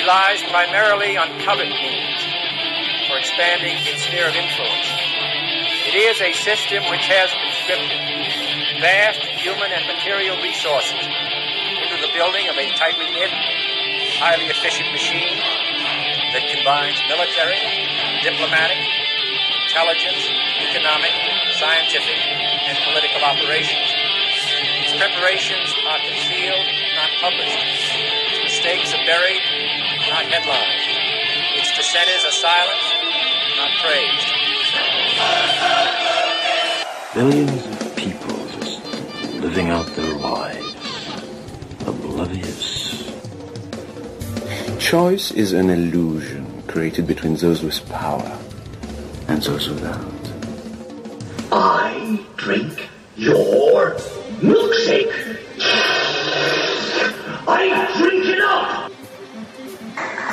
relies primarily on covert means for expanding its sphere of influence. It is a system which has conscripted vast human and material resources into the building of a tightly knit, highly efficient machine that combines military, diplomatic, intelligence, economic, scientific, and political operations. Its preparations are concealed, not published. Its mistakes are buried, not headlined. Its dissenters are silenced, not praised. Billions of people just living out their lives, oblivious. Choice is an illusion created between those with power and those without. I drink your milkshake. I drink it up.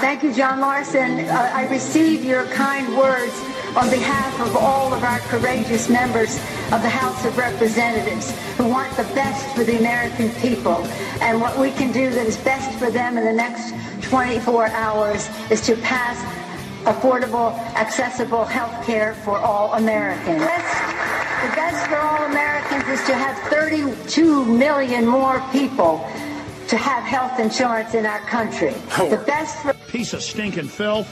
Thank you, John Larson. I receive your kind words on behalf of all of our courageous members of the House of Representatives who want the best for the American people. And what we can do that is best for them in the next 24 hours is to pass affordable, accessible health care for all Americans. The best for all Americans is to have 32 million more people to have health insurance in our country. The best for... Piece of stinking filth.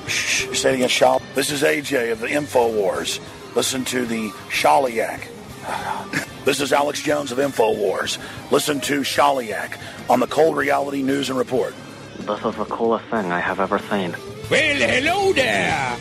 Shh, sitting at shop. This is AJ of the InfoWars. Listen to the Shaliak. This is Alex Jones of InfoWars. Listen to Shaliak on the Cold Reality News and Report. This is the coolest thing I have ever seen. Well, hello there.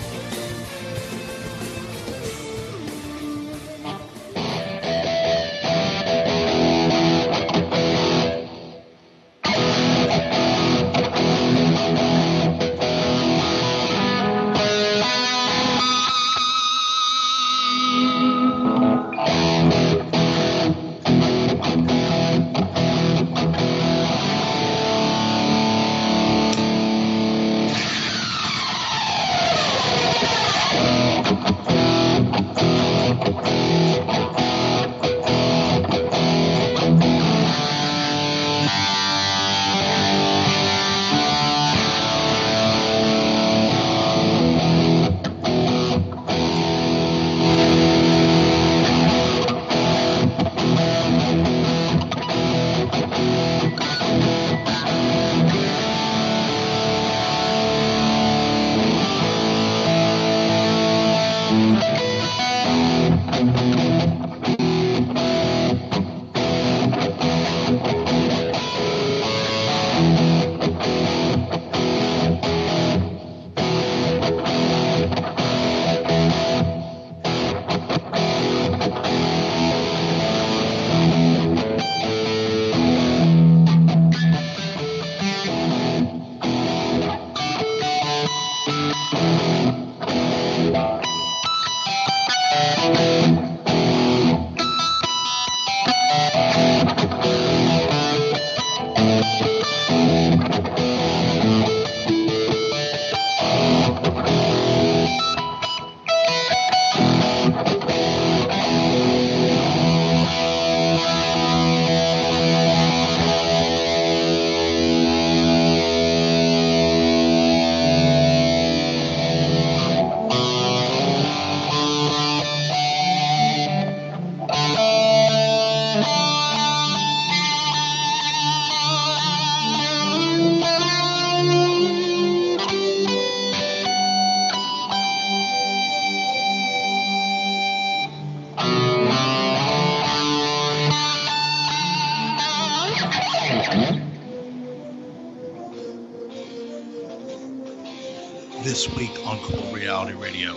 This week on Cold Reality Radio.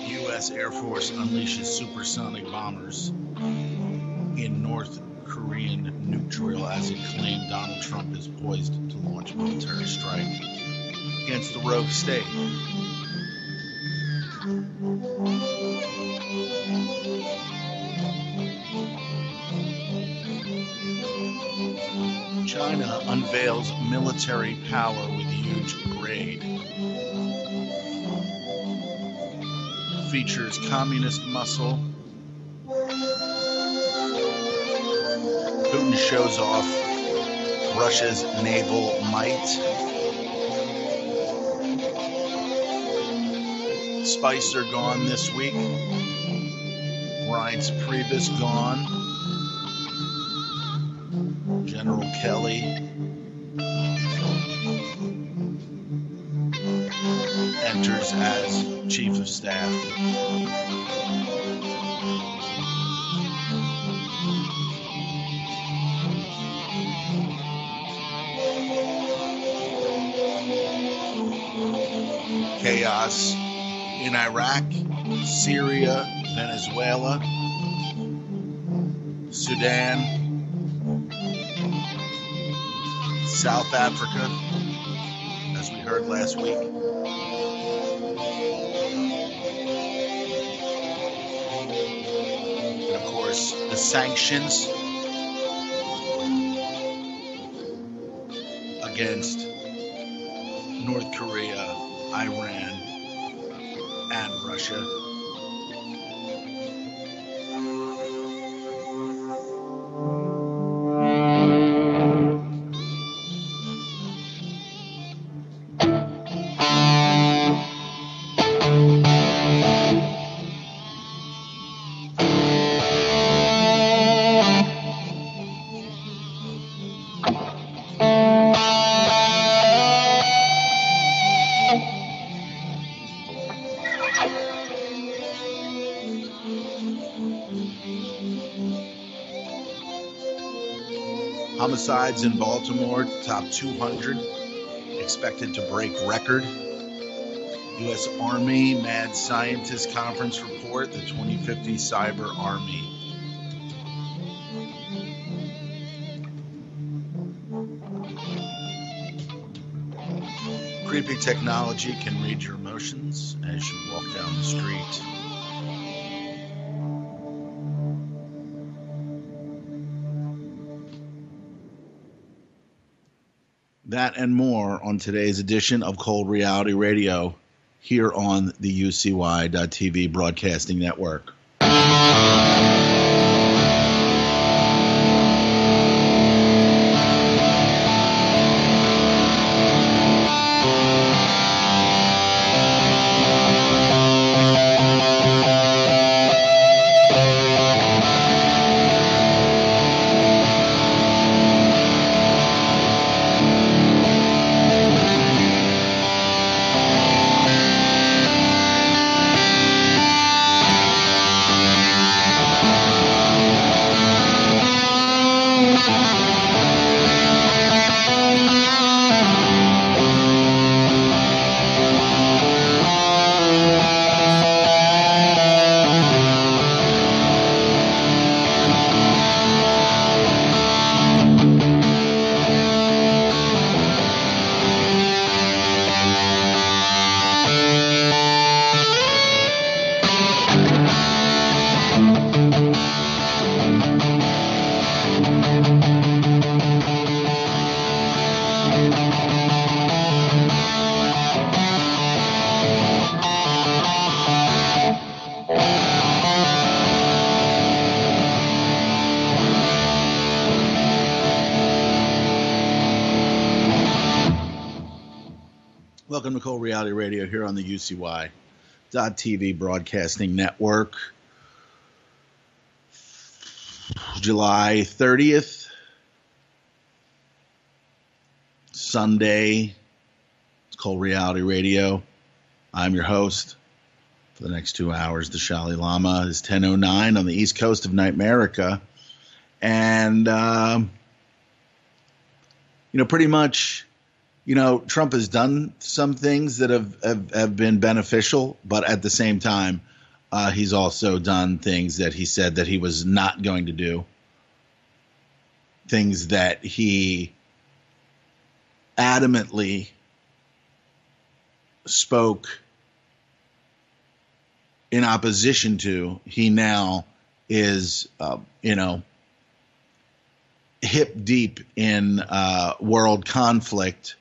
U.S. Air Force unleashes supersonic bombers in North Korean nuke drill as it claimed Donald Trump is poised to launch military strike against the rogue state. China unveils military power with huge raid. Features communist muscle. Putin shows off Russia's naval might. Spicer gone this week. Reince Priebus gone. General Kelly enters as Chief of Staff. Chaos in Iraq, Syria, Venezuela, Sudan, South Africa, as we heard last week. And of course, the sanctions against North Korea, Iran, and Russia. Homicides in Baltimore, top 200, expected to break record. U.S. Army Mad Scientist Conference report, the 2050 Cyber Army. Creepy technology can read your emotions as you walk down the street. That and more on today's edition of Cold Reality Radio here on the UCY.TV Broadcasting Network. Welcome to Cold Reality Radio here on the UCY.TV Broadcasting Network. July 30th, Sunday. It's Cold Reality Radio. I'm your host for the next 2 hours. The Shali Lama is 10:09 on the east coast of Nightmerica. And, pretty much, Trump has done some things that have been beneficial, but at the same time, he's also done things that he said that he was not going to do. Things that he adamantly spoke in opposition to. He now is, hip deep in world conflict.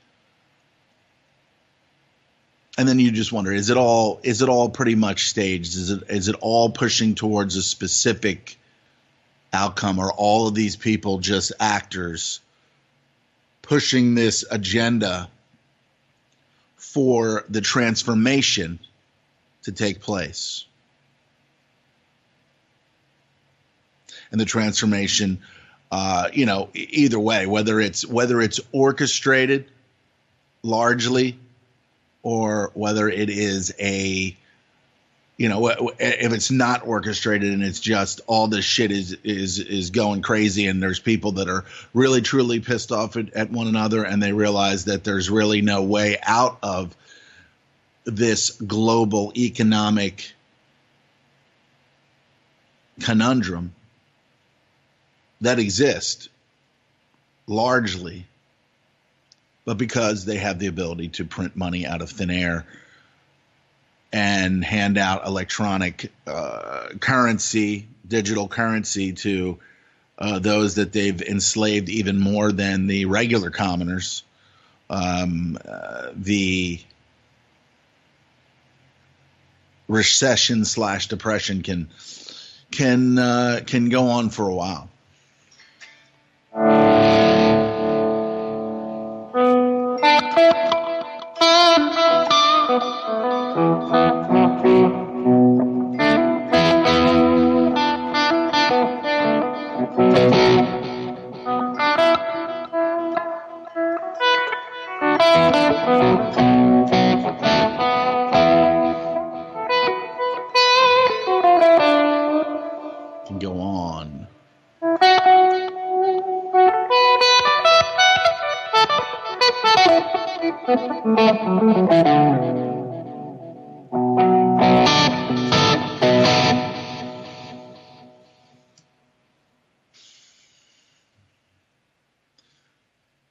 And then you just wonder, is it all pretty much staged? Is it all pushing towards a specific outcome? Or all of these people just actors pushing this agenda for the transformation to take place. And the transformation, either way, whether it's orchestrated largely, or whether it is if it's not orchestrated and it's just all this shit is going crazy, and there's people that are really truly pissed off at one another, and they realize that there's really no way out of this global economic conundrum that exists largely, but because they have the ability to print money out of thin air and hand out electronic currency, digital currency to those that they've enslaved even more than the regular commoners. The recession/depression can go on for a while. Can go on.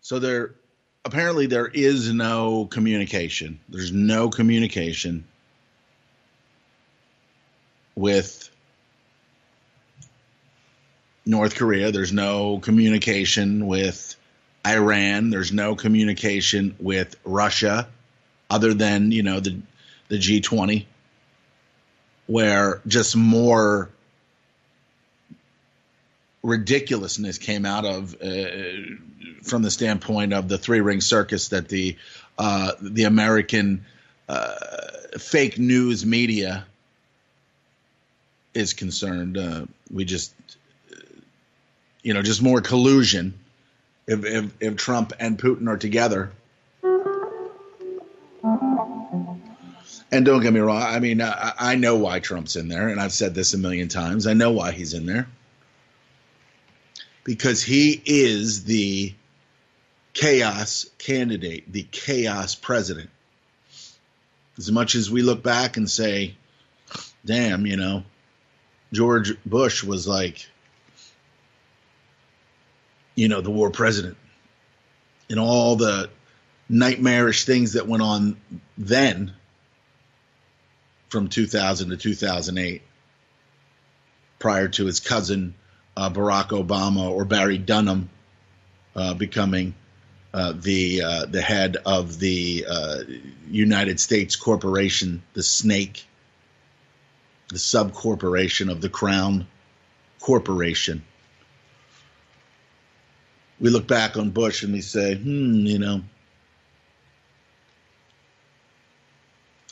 So there is no communication. There's no communication with North Korea. There's no communication with Iran. There's no communication with Russia, other than, the G20, where just more ridiculousness came out of from the standpoint of the three-ring circus that the American fake news media is concerned. We just just more collusion if Trump and Putin are together. And don't get me wrong, I mean, I know why Trump's in there, and I've said this a million times. I know why he's in there. Because he is the chaos candidate, the chaos president. As much as we look back and say, damn, George Bush was like, the war president, and all the nightmarish things that went on then from 2000 to 2008, prior to his cousin Barack Obama or Barry Dunham becoming the head of the United States corporation, the snake, the sub-corporation of the Crown Corporation. We look back on Bush and we say, I mean,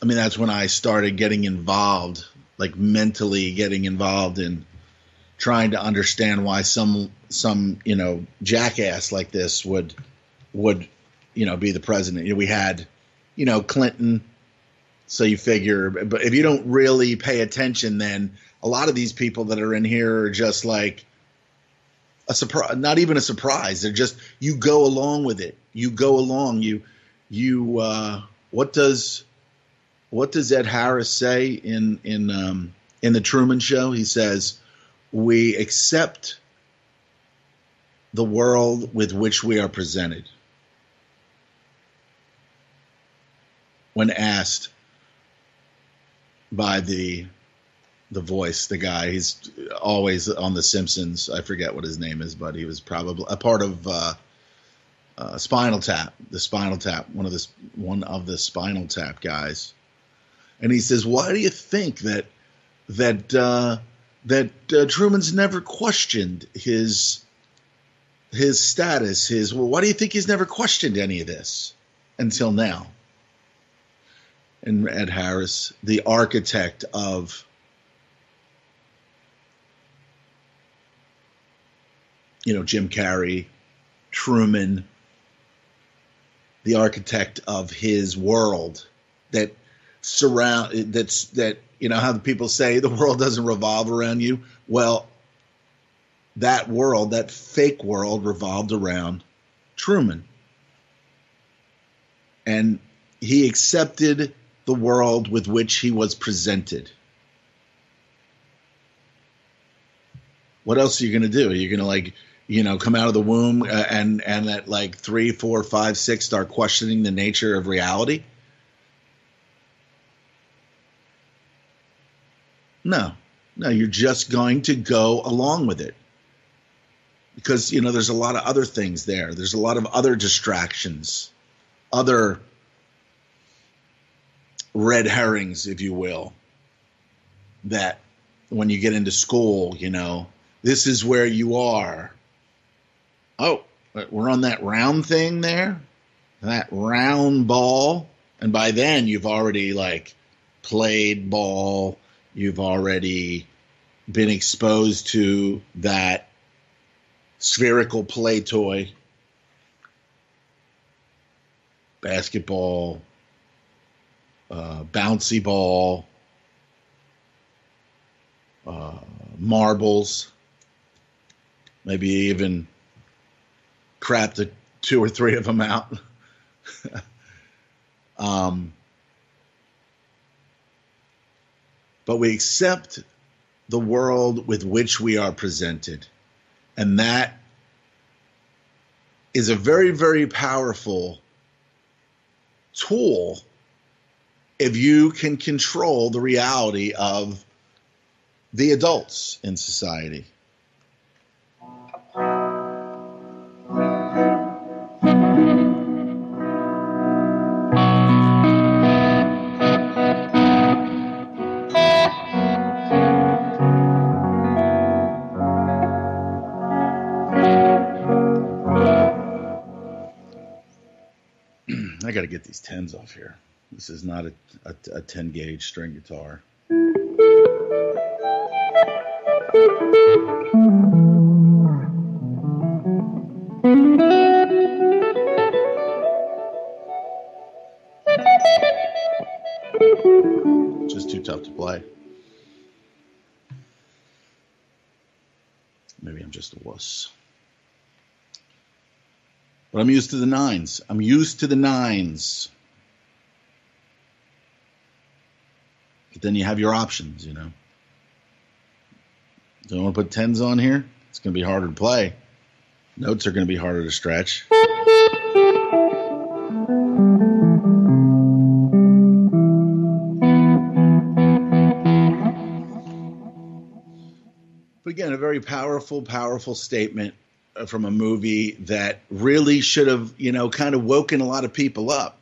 that's when I started getting involved, like mentally getting involved in trying to understand why some jackass like this would be the president. We had, Clinton. So you figure, but if you don't really pay attention, then a lot of these people that are in here are just like a surprise, not even a surprise. They're just, you go along with it. You go along. What does Ed Harris say in the Truman Show? He says, we accept the world with which we are presented. When asked by the voice, the guy, he's always on The Simpsons. I forget what his name is, but he was probably a part of Spinal Tap, the Spinal Tap, one of the Spinal Tap guys. And he says, why do you think that Truman's never questioned his his status, why do you think he's never questioned any of this until now? And Ed Harris, the architect of, Jim Carrey, Truman, the architect of his world that how the people say the world doesn't revolve around you. Well, that world, that fake world, revolved around Truman. And he accepted the world with which he was presented. What else are you going to do? Are you going to come out of the womb and at 3, 4, 5, 6 start questioning the nature of reality? No, you're just going to go along with it. Because, there's a lot of other things there. There's a lot of other distractions, other red herrings, if you will, that when you get into school, this is where you are. Oh, we're on that round thing there, that round ball. And by then you've already played ball. You've already been exposed to that spherical play toy, basketball, bouncy ball, marbles, maybe even crap the 2 or 3 of them out. But we accept the world with which we are presented. And that is a very, very powerful tool if you can control the reality of the adults in society. I got to get these 10s off here. This is not a 10 gauge string guitar. Just too tough to play. Maybe I'm just a wuss. But I'm used to the 9s. I'm used to the 9s. But then you have your options, Don't want to put 10s on here? It's going to be harder to play. Notes are going to be harder to stretch. But again, a very powerful statement from a movie that really should have, kind of woken a lot of people up.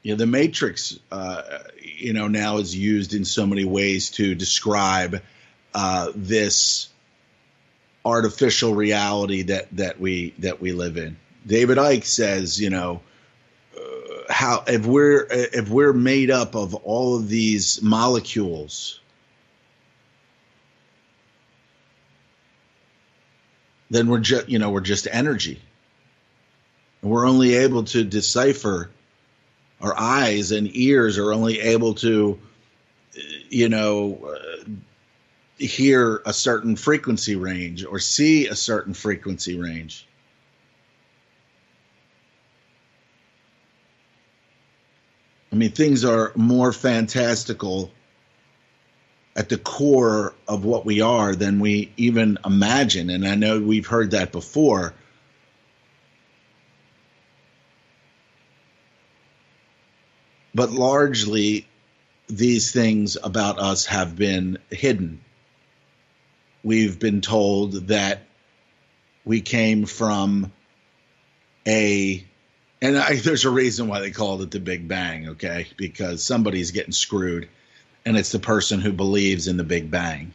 The Matrix, now is used in so many ways to describe this artificial reality that we live in. David Icke says, how if we're made up of all of these molecules, then we're just energy, and we're only able to decipher. Our eyes and ears are only able to, hear a certain frequency range or see a certain frequency range. I mean, things are more fantastical at the core of what we are than we even imagine. And I know we've heard that before. But largely, these things about us have been hidden. We've been told that we came from there's a reason why they called it the Big Bang, okay? Because somebody's getting screwed, and it's the person who believes in the Big Bang.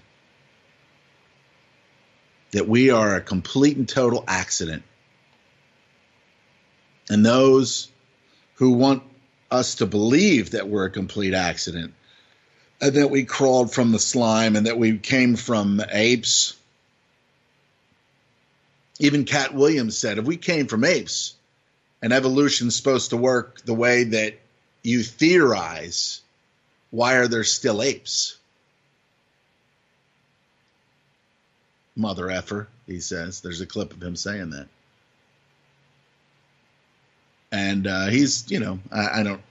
That we are a complete and total accident. And those who want us to believe that we're a complete accident and that we crawled from the slime and that we came from apes. Even Cat Williams said, if we came from apes and evolution's supposed to work the way that you theorize, why are there still apes? Mother effer, he says. There's a clip of him saying that. And he's, I don't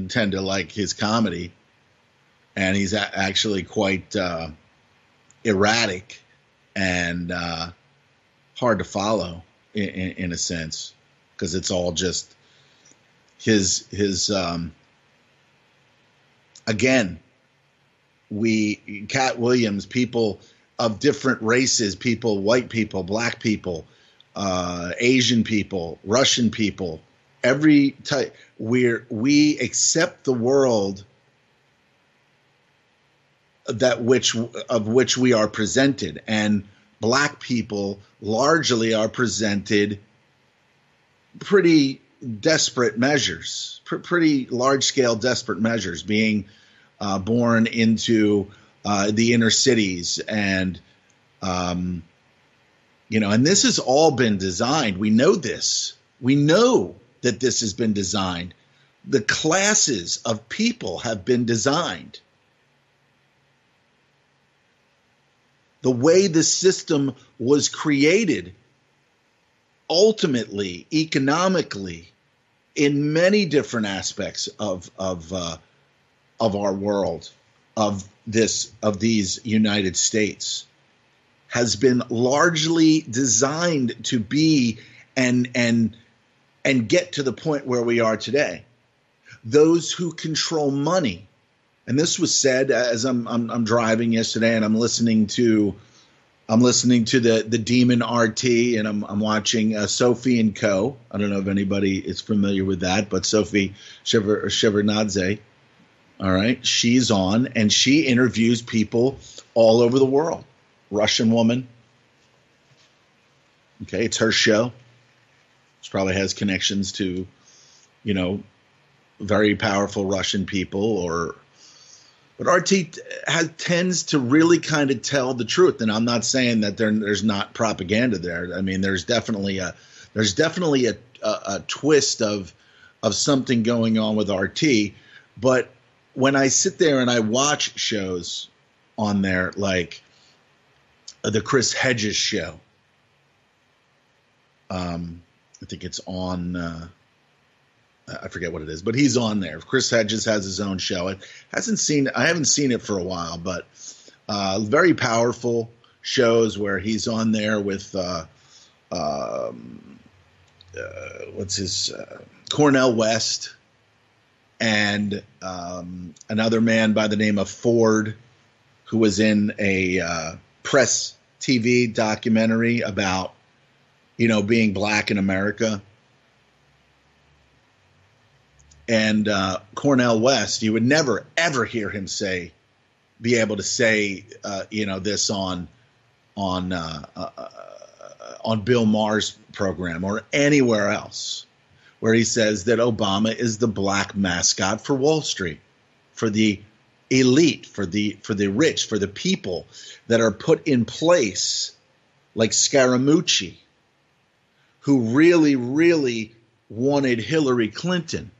tend to like his comedy. And he's actually quite erratic and hard to follow in a sense, because it's all just his again, Cat Williams, people of different races, people, white people, black people, Asian people, Russian people, every type, we accept the world of which we are presented, and black people largely are presented pretty desperate measures, pretty large-scale desperate measures, being born into the inner cities, and and this has all been designed. We know this. We know that this has been designed. The classes of people have been designed. The way the system was created, ultimately, economically, in many different aspects of our world, of these United States, has been largely designed to be and get to the point where we are today. Those who control money. And this was said as I'm driving yesterday, and I'm listening to the Demon RT, and I'm watching Sophie and Co. I don't know if anybody is familiar with that, but Sophie Shevardnadze, all right, she's on, and she interviews people all over the world. Russian woman. Okay, it's her show. She probably has connections to, very powerful Russian people, but RT tends to really kind of tell the truth. And I'm not saying that there's not propaganda there. I mean, there's definitely a twist of something going on with RT. But when I sit there and I watch shows on there, like the Chris Hedges show, I think it's on. I forget what it is, but he's on there. Chris Hedges has his own show. I haven't seen it for a while, but very powerful shows where he's on there with Cornel West and another man by the name of Ford, who was in a press TV documentary about being black in America. And Cornel West, you would never, ever hear him be able to say, this on Bill Maher's program or anywhere else, where he says that Obama is the black mascot for Wall Street, for the elite, for the rich, for the people that are put in place, like Scaramucci, who really, really wanted Hillary Clinton.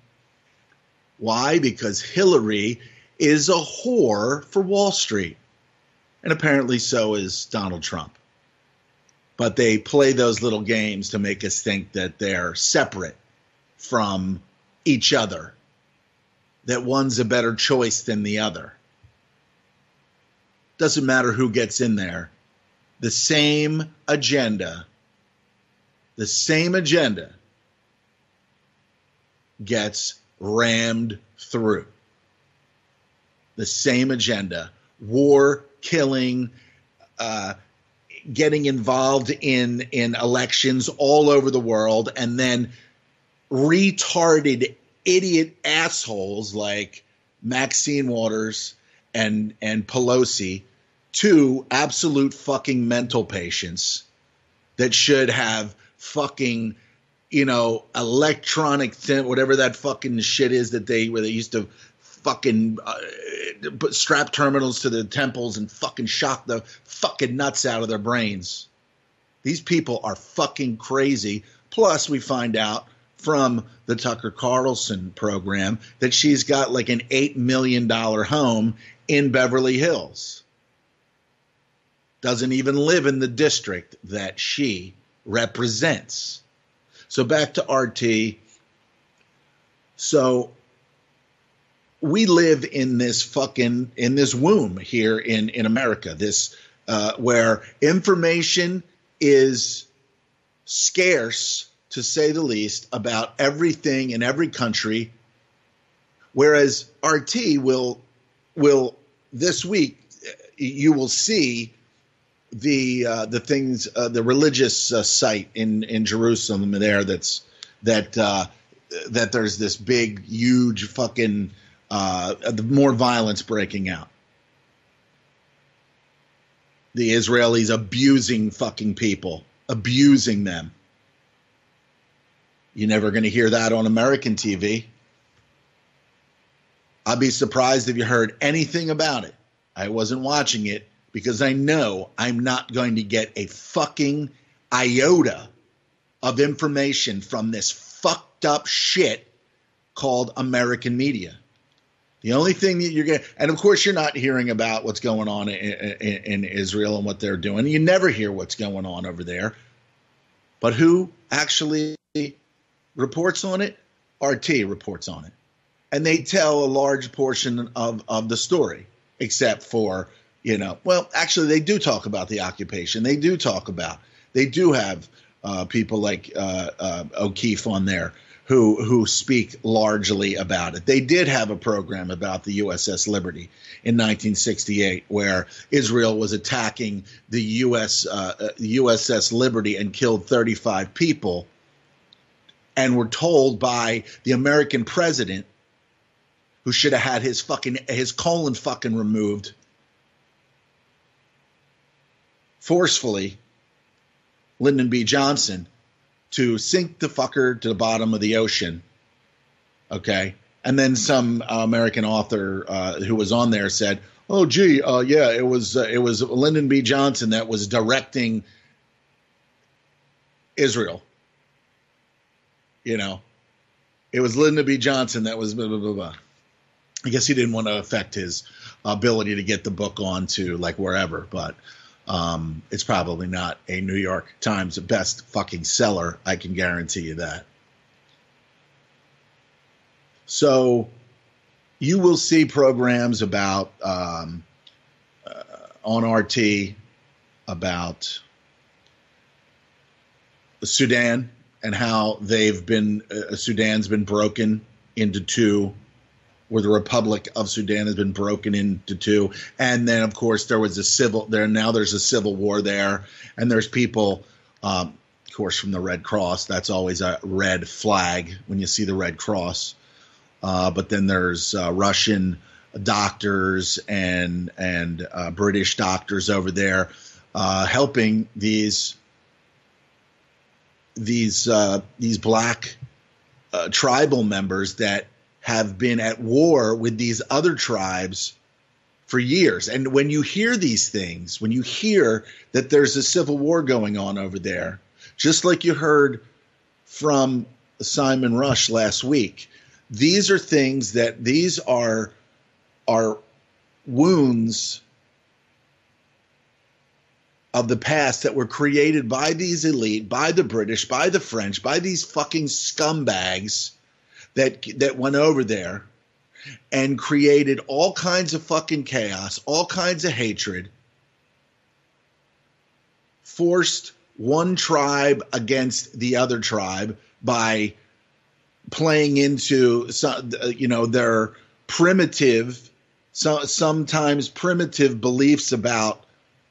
Why? Because Hillary is a whore for Wall Street. And apparently so is Donald Trump. But they play those little games to make us think that they're separate from each other, that one's a better choice than the other. Doesn't matter who gets in there. The same agenda gets rammed through. The same agenda. War, killing, getting involved in elections all over the world, and then retarded idiot assholes like Maxine Waters and Pelosi, two absolute fucking mental patients that should have fucking electronic thing, whatever that fucking shit is where they used to fucking strap terminals to their temples and fucking shock the fucking nuts out of their brains. These people are fucking crazy. Plus, we find out from the Tucker Carlson program that she's got like an $8 million home in Beverly Hills. Doesn't even live in the district that she represents. So back to RT. So we live in this womb here in America, where information is scarce, to say the least, about everything in every country. Whereas RT will this week, you will see the things, the religious site in Jerusalem there that there's this big, huge fucking more violence breaking out. The Israelis abusing fucking people, abusing them. You're never going to hear that on American TV. I'd be surprised if you heard anything about it. I wasn't watching it because I know I'm not going to get a fucking iota of information from this fucked up shit called American media. The only thing that you're going to, and of course you're not hearing about what's going on in Israel and what they're doing. You never hear what's going on over there. But who actually reports on it? RT reports on it. And they tell a large portion of the story, except for, well, actually they do talk about the occupation. They do have people like O'Keefe on there who speak largely about it. They did have a program about the USS Liberty in 1968, where Israel was attacking the USS Liberty and killed 35 people, and were told by the American president, who should have had his colon fucking removed forcefully, Lyndon B. Johnson, to sink the fucker to the bottom of the ocean. Okay. And then some American author who was on there said, oh, gee, yeah, it was Lyndon B. Johnson that was directing Israel. It was Lyndon B. Johnson that was blah, blah, blah, blah. I guess he didn't want to affect his ability to get the book on to like wherever, but it's probably not a New York Times best fucking seller. I can guarantee you that. So you will see programs about on RT about Sudan and how Sudan's been broken into two, where the Republic of Sudan has been broken into two. And then, of course, there's a civil war there. And there's people, of course, from the Red Cross. That's always a red flag when you see the Red Cross. But then there's Russian doctors and British doctors over there helping these black tribal members that have been at war with these other tribes for years. And when you hear these things, when you hear that there's a civil war going on over there, just like you heard from Simon Rush last week, these are things these are wounds of the past that were created by these elite, by the British, by the French, by these fucking scumbags that went over there and created all kinds of fucking chaos, all kinds of hatred, forced one tribe against the other tribe by playing into their primitive, sometimes primitive beliefs about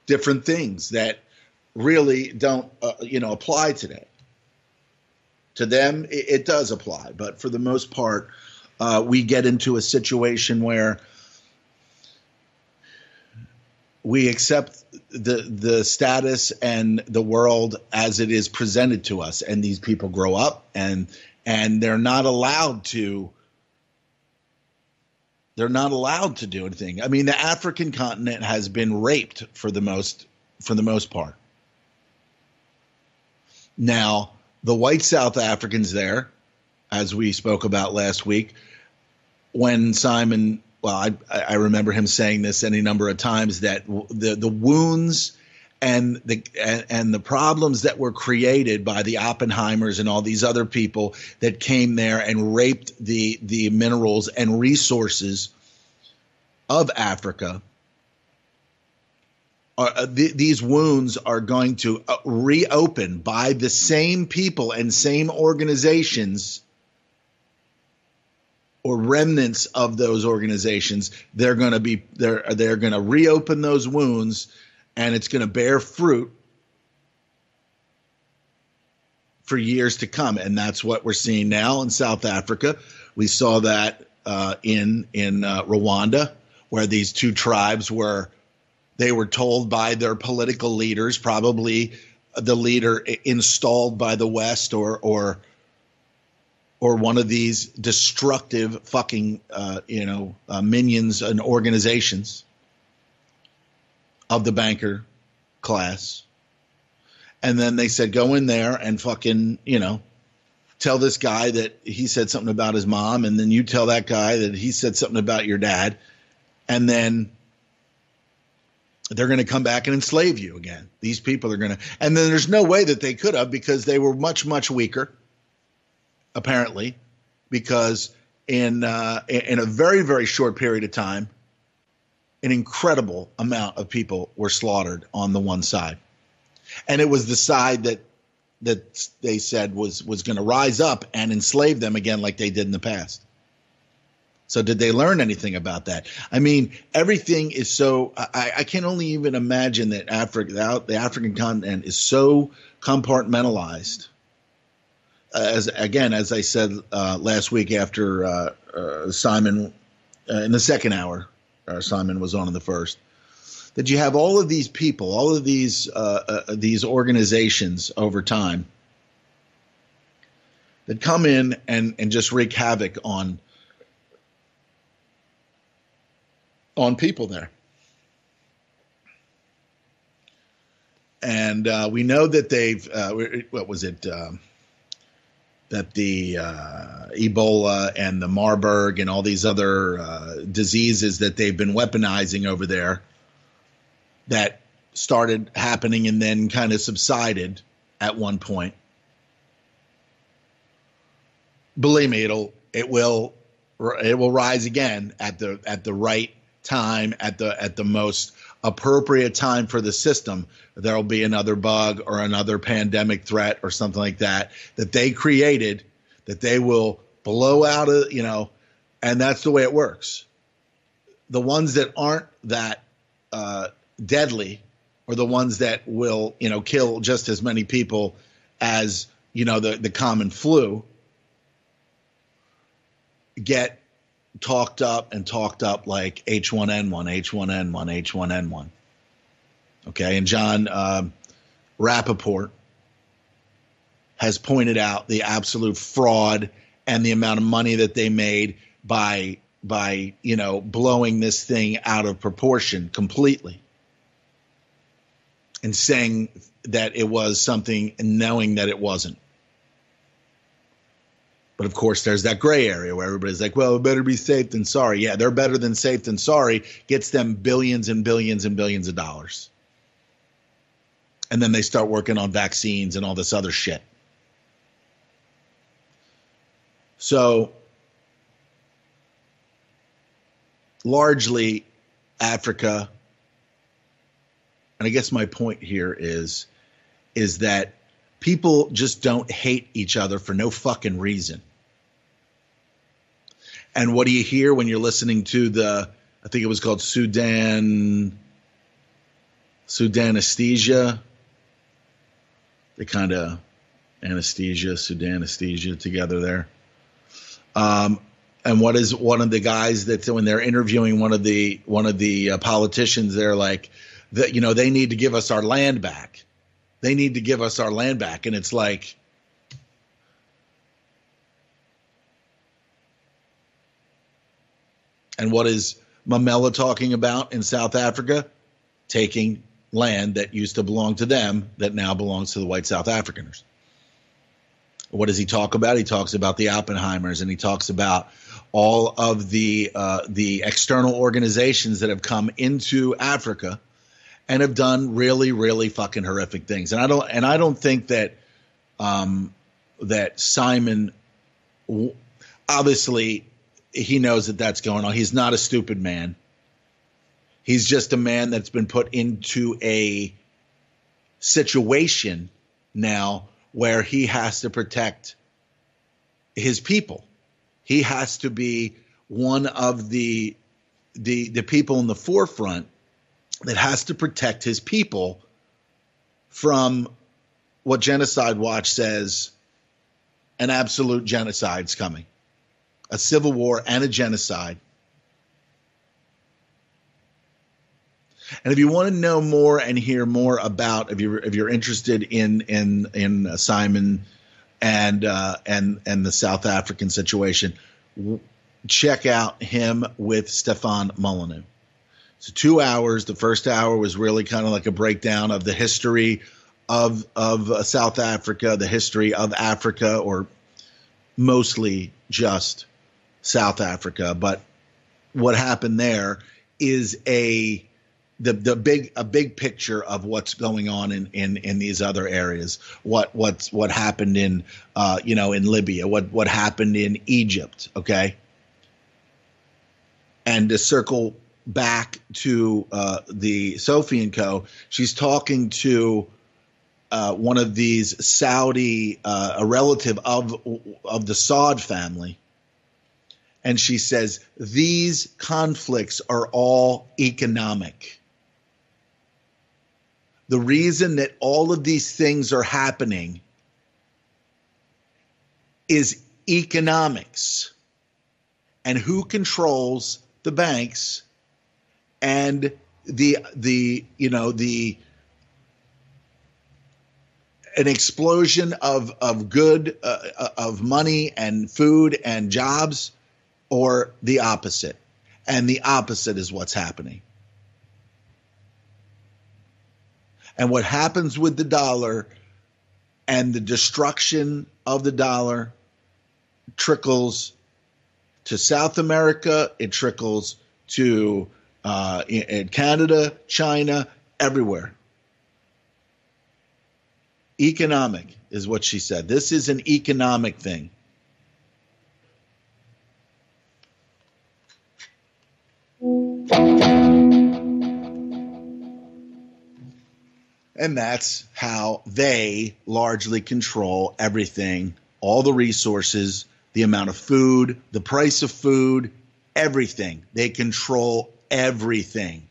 different things that really don't apply today. To them, it does apply, but for the most part, we get into a situation where we accept the status and the world as it is presented to us, and these people grow up and they're not allowed to. They're not allowed to do anything. I mean, the African continent has been raped for the most part. Now, the white South Africans there, as we spoke about last week, when Simon, well, I remember him saying this any number of times, that the wounds and the problems that were created by the Oppenheimers and all these other people that came there and raped the minerals and resources of Africa, these wounds are going to reopen by the same people and same organizations, or remnants of those organizations. They're going to reopen those wounds, and it's going to bear fruit for years to come. And that's what we're seeing now in South Africa. We saw that in Rwanda, where these two tribes were told by their political leaders, probably the leader installed by the West or one of these destructive fucking minions and organizations of the banker class. And then they said, go in there and fucking, tell this guy that he said something about his mom, and then you tell that guy that he said something about your dad, and then they're going to come back and enslave you again. These people are going to, and then there's no way that they could have, because they were much, much weaker, apparently, because in a very, very short period of time, an incredible amount of people were slaughtered on the one side. And it was the side that they said was going to rise up and enslave them again like they did in the past. So did they learn anything about that? I mean, everything is so – I can only even imagine that the African continent is so compartmentalized. As I said last week after Simon in the second hour, Simon was on in the first, that you have all of these people, all of these organizations over time that come in and just wreak havoc on people there. And we know that they've that the Ebola and the Marburg and all these other diseases that they've been weaponizing over there, that started happening and then kind of subsided at one point. Believe me, it will rise again at the right time, at the most appropriate time for the system. There'll be another bug or another pandemic threat or something like that they created, that they will blow out of, and that's the way it works. The ones that aren't that deadly, or the ones that will, kill just as many people as, the common flu, get talked up like H1N1, H1N1, H1N1. Okay, and John Rappaport has pointed out the absolute fraud and the amount of money that they made by blowing this thing out of proportion completely, and saying that it was something and knowing that it wasn't. But of course, there's that gray area where everybody's like, well, it better be safe than sorry. Yeah, they're better than safe than sorry. Gets them billions and billions and billions of dollars. And then they start working on vaccines and all this other shit. So largely Africa, and I guess my point here is that people just don't hate each other for no fucking reason. And what do you hear when you're listening to I think it was called Sudan anesthesia. They kind of Sudan anesthesia together there. And what is one of the guys that when they're interviewing one of the politicians, they're like, that, you know, they need to give us our land back. They need to give us our land back. And it's like, and what is Mamela talking about in South Africa? Taking land that used to belong to them that now belongs to the white South Africans. What does he talk about? He talks about the Oppenheimers, and he talks about all of the external organizations that have come into Africa and have done really, really fucking horrific things. And I don't think that that Simon, obviously, he knows that that's going on. He's not a stupid man. He's just a man that's been put into a situation now where he has to protect his people. He has to be one of the people in the forefront that has to protect his people from what Genocide Watch says an absolute genocide's coming. A civil war and a genocide. And if you want to know more and hear more about, if you're interested in Simon and the South African situation, check out him with Stefan Molyneux. So 2 hours. The first hour was really kind of like a breakdown of the history of South Africa, the history of Africa, or mostly just South Africa. But what happened there is a big picture of what's going on in these other areas. What happened in in Libya, what happened in Egypt, okay? And to circle back to the Sophie and Co., she's talking to one of these Saudi, a relative of the Saud family. And she says, these conflicts are all economic. The reason that all of these things are happening is economics. And who controls the banks and an explosion of good of money and food and jobs, or the opposite? And the opposite is what's happening. And what happens with the dollar and the destruction of the dollar trickles to South America. It trickles to in Canada, China, everywhere. Economic is what she said. This is an economic thing. And that's how they largely control everything, all the resources, the amount of food, the price of food, everything. They control everything.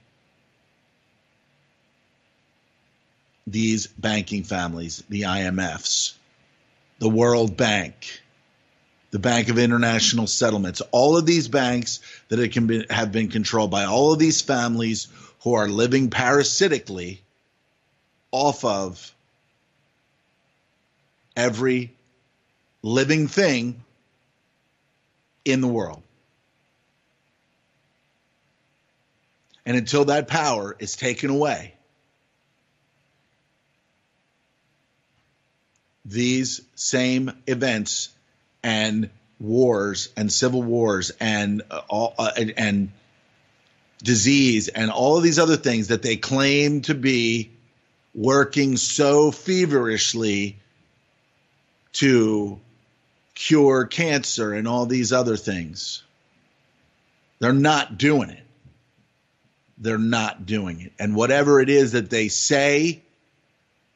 These banking families, the IMFs, the World Bank, the Bank of International Settlements, all of these banks that have been controlled by all of these families who are living parasitically off of every living thing in the world. And until that power is taken away, these same events and wars and civil wars and disease and all of these other things that they claim to be working so feverishly to cure cancer and all these other things, they're not doing it. They're not doing it. And whatever it is that they say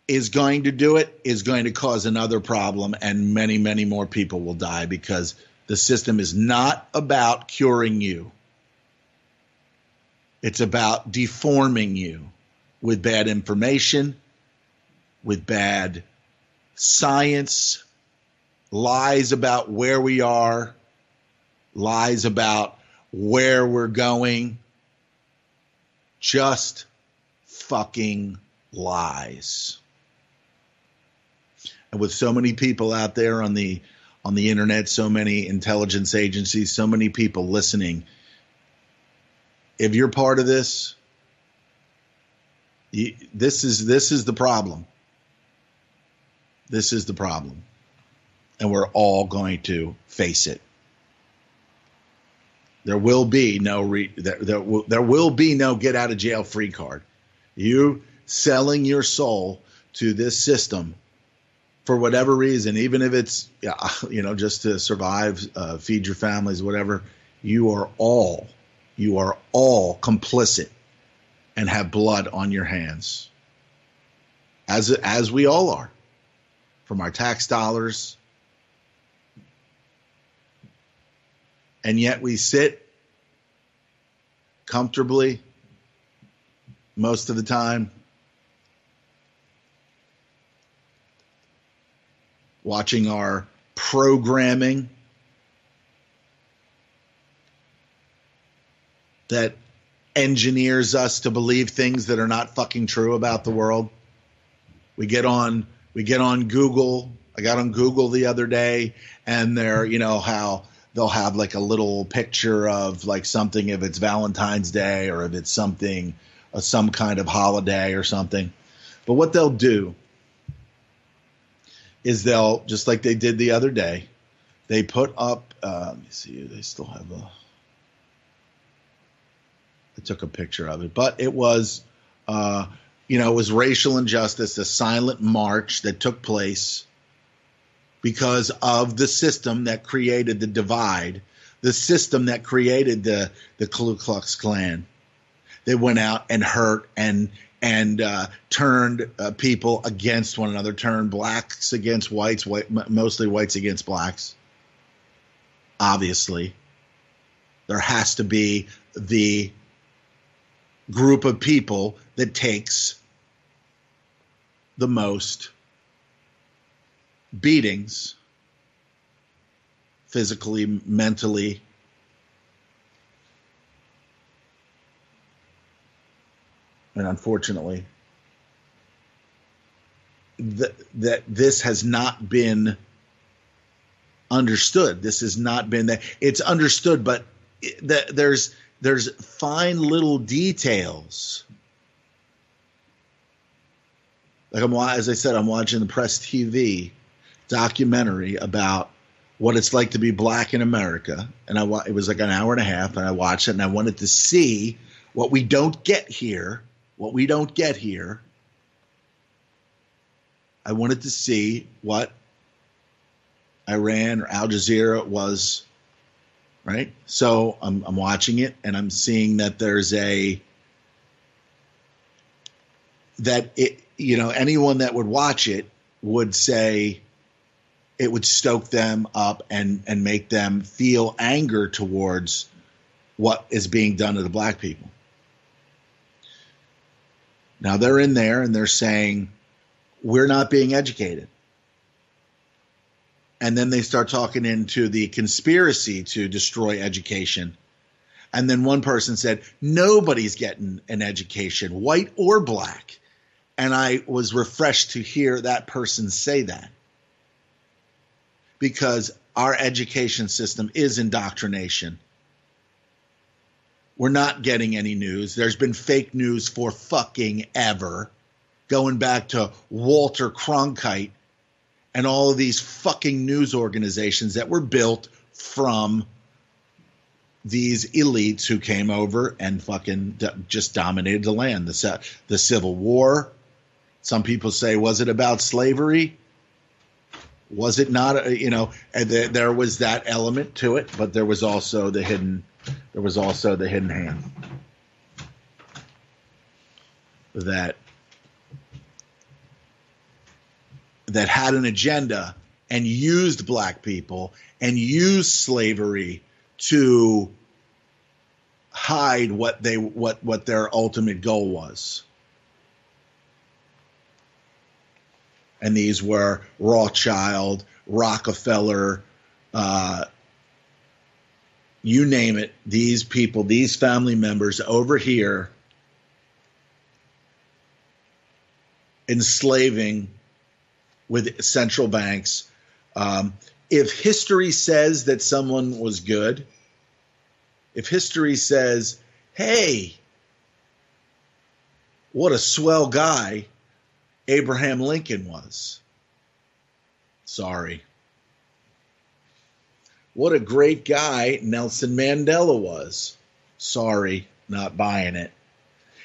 is going to do it is going to cause another problem, and many, many more people will die, because the system is not about curing you. It's about deforming you with bad information, with bad science, lies about where we are, lies about where we're going, just fucking lies. And with so many people out there on the internet, so many intelligence agencies, so many people listening, if you're part of this, this is the problem. This is the problem. And we're all going to face it. There will be no there will be no get out of jail free card. You selling your soul to this system for whatever reason, even if it's just to survive, feed your families, whatever, you are all complicit and have blood on your hands, as we all are, from our tax dollars. And yet we sit comfortably most of the time watching our programming that engineers us to believe things that are not fucking true about the world. We get on Google. I got on Google the other day, and they're, how they'll have like a little picture of like something, if it's Valentine's Day or if it's something, some kind of holiday or something. But what they'll do is they'll, just like they did the other day, they put up, let me see, they still have I took a picture of it, but it was, it was racial injustice, a silent march that took place because of the system that created the divide, the system that created the Ku Klux Klan. They went out and hurt and turned people against one another, turned blacks against whites, mostly whites against blacks. Obviously, there has to be the group of people that takes the most beatings, physically, mentally, and unfortunately, that this has not been understood. This has not been that it's understood, but there's fine little details. Like as I said, I'm watching the Press TV documentary about what it's like to be black in America, and it was like an hour and a half, and I watched it, and I wanted to see what we don't get here. What we don't get here. I wanted to see what Iran or Al Jazeera was, right? So I'm watching it, and I'm seeing that there's anyone that would watch it would say it would stoke them up and make them feel anger towards what is being done to the black people. Now they're in there and they're saying, we're not being educated. And then they start talking into the conspiracy to destroy education. And then one person said, nobody's getting an education, white or black. And I was refreshed to hear that person say that. Because our education system is indoctrination. We're not getting any news. There's been fake news for fucking ever. Going back to Walter Cronkite and all of these fucking news organizations that were built from these elites who came over and fucking just dominated the land. The Civil War. Some people say, was it about slavery? Was it not? There was that element to it, but there was also the hidden hand that had an agenda and used black people and used slavery to hide what their ultimate goal was. And these were Rothschild, Rockefeller, you name it. These people, these family members over here enslaving with central banks. If history says that someone was good, if history says, hey, what a swell guy Abraham Lincoln was. Sorry. What a great guy Nelson Mandela was. Sorry, not buying it.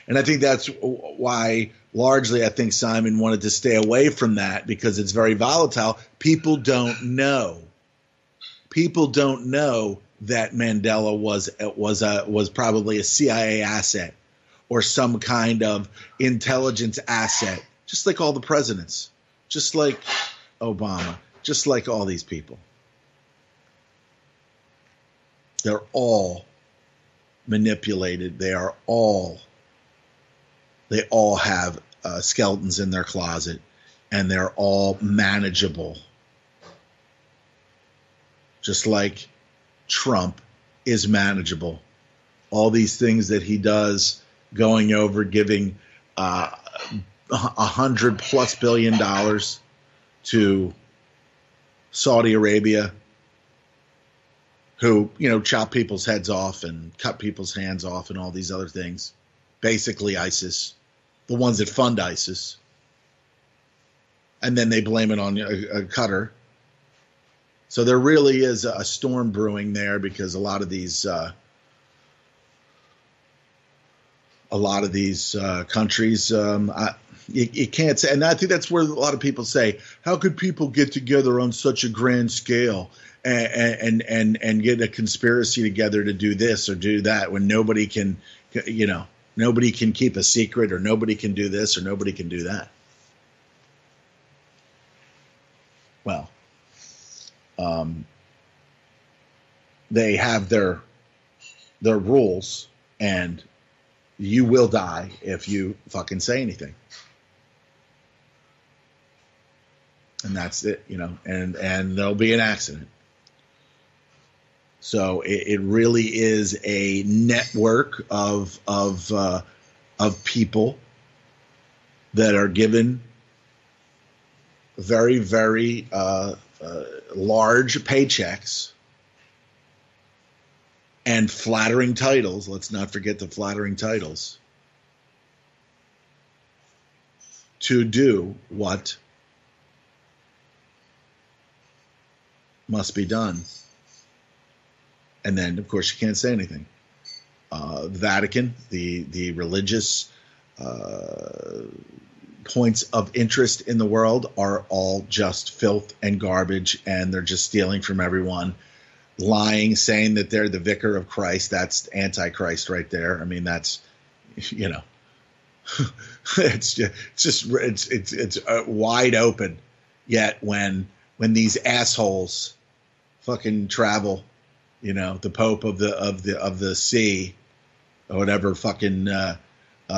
And I think that's why largely I think Simon wanted to stay away from that, because it's very volatile. People don't know. People don't know that Mandela was probably a CIA asset or some kind of intelligence asset, just like all the presidents, just like Obama, just like all these people. They're all manipulated. They all have skeletons in their closet, and they're all manageable. Just like Trump is manageable. All these things that he does, going over, giving $100+ billion to Saudi Arabia, who, chop people's heads off and cut people's hands off and all these other things. Basically ISIS, the ones that fund ISIS. And then they blame it on Qatar. So there really is a storm brewing there, because a lot of these countries, you can't say, and I think that's where a lot of people say, how could people get together on such a grand scale and get a conspiracy together to do this or do that when nobody can, nobody can keep a secret, or nobody can do this or nobody can do that. Well, they have their rules, and you will die if you fucking say anything. And that's it, and there'll be an accident. So it really is a network of people that are given very, very large paychecks and flattering titles. Let's not forget the flattering titles, to do what must be done. And then, of course, you can't say anything. The Vatican, the religious points of interest in the world are all just filth and garbage, and they're just stealing from everyone, lying, saying that they're the vicar of Christ. That's Antichrist right there. I mean, that's, it's wide open. Yet when these assholes fucking travel, the Pope of the See, or whatever fucking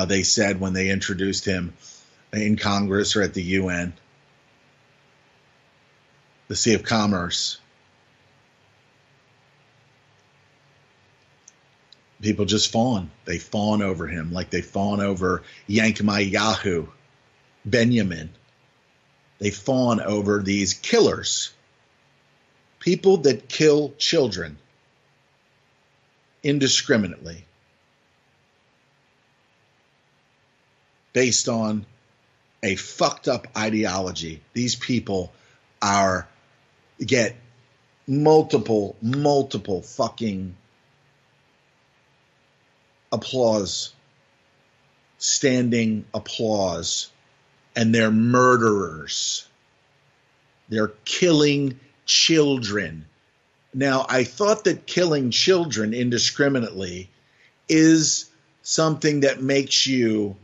they said when they introduced him in Congress or at the UN, the Sea of Commerce. People just fawn. They fawn over him like they fawn over Yankmayahu, Benjamin. They fawn over these killers, people that kill children indiscriminately based on a fucked up ideology. These people get multiple fucking applause, standing applause, and they're murderers. They're killing children. Now, I thought that killing children indiscriminately is something that makes you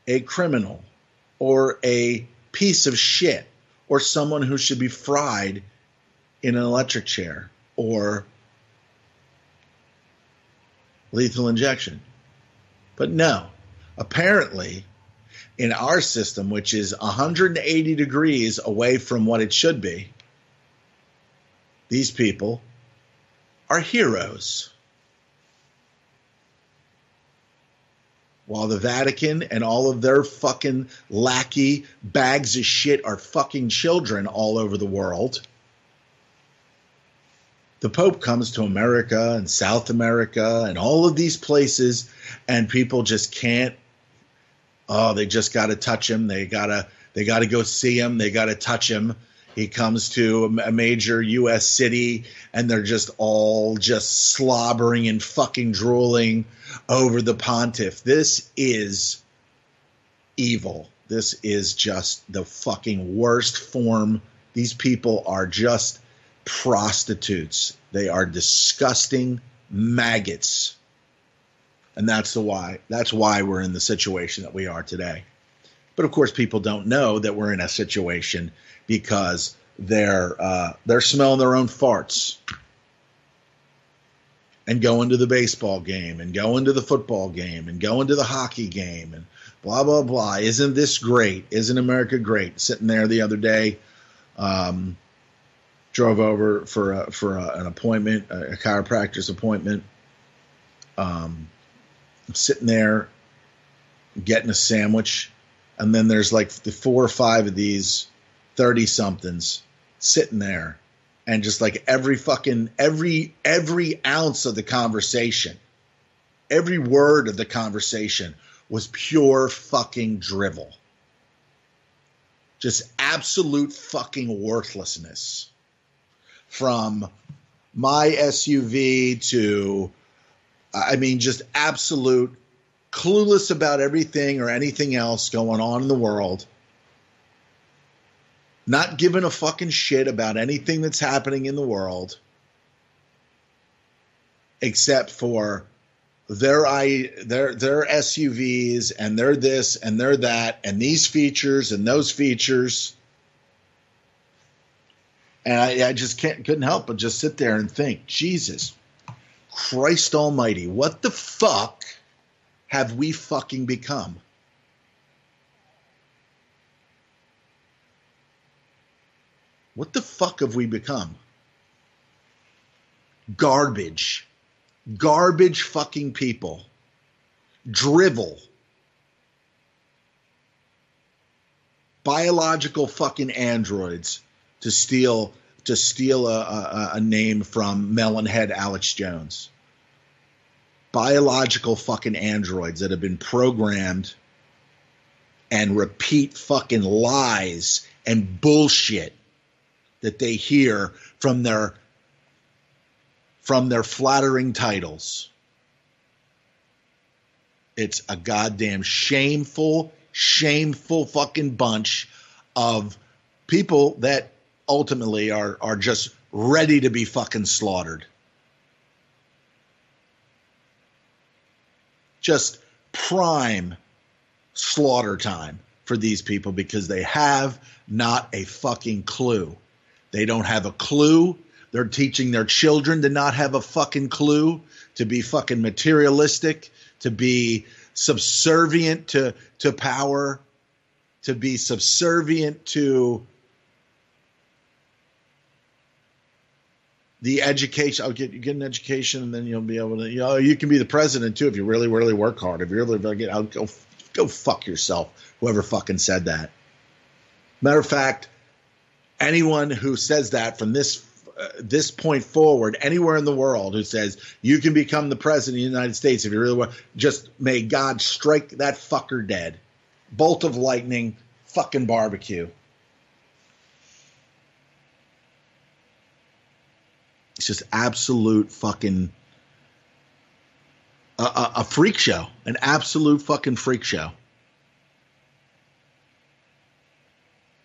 a criminal or a piece of shit or someone who should be fried in an electric chair or lethal injection. But no, apparently in our system, which is 180 degrees away from what it should be, these people are heroes. while the Vatican and all of their fucking lackey bags of shit are fucking children all over the world. The Pope comes to America and South America and all of these places, and people just can't. Oh, they just got to touch him. They gotta go see him. They got to touch him. He comes to a major U.S. city, and they're just all just slobbering and fucking drooling over the pontiff. This is evil. This is just the fucking worst form. These people are just prostitutes. They are disgusting maggots. And that's why we're in the situation that we are today. But of course, people don't know that we're in a situation because they're smelling their own farts and going to the baseball game and going to the football game and going to the hockey game and blah, blah, blah. Isn't this great? Isn't America great? Sitting there the other day, drove over for an appointment, a chiropractor's appointment. I'm sitting there getting a sandwich, and then there's like the 4 or 5 of these 30-somethings sitting there, and just like every ounce of the conversation, every word of the conversation was pure fucking drivel. Just absolute fucking worthlessness. From my SUV to, I mean, just absolute clueless about everything or anything else going on in the world. Not giving a fucking shit about anything that's happening in the world except for their SUVs and their this and their that and these features and those features. And I just couldn't help but just sit there and think, Jesus Christ almighty, what the fuck have we fucking become? What the fuck have we become? Garbage. Garbage fucking people. Drivel. Biological fucking androids to steal a name from Melonhead Alex Jones. Biological fucking androids that have been programmed and repeat fucking lies and bullshit that they hear from their flattering titles. It's a goddamn shameful fucking bunch of people that ultimately are just ready to be fucking slaughtered. Just prime slaughter time for these people because they have not a fucking clue. They don't have a clue. They're teaching their children to not have a fucking clue, to be fucking materialistic, to be subservient to power, to be subservient to the education. You get an education, and then you'll be able to. You can be the president too if you really, really work hard. If you really get out, go fuck yourself. Whoever fucking said that. Matter of fact, anyone who says that from this point forward, anywhere in the world, who says you can become the president of the United States if you really want, just may God strike that fucker dead. Bolt of lightning, fucking barbecue. It's just absolute fucking a freak show, an absolute fucking freak show.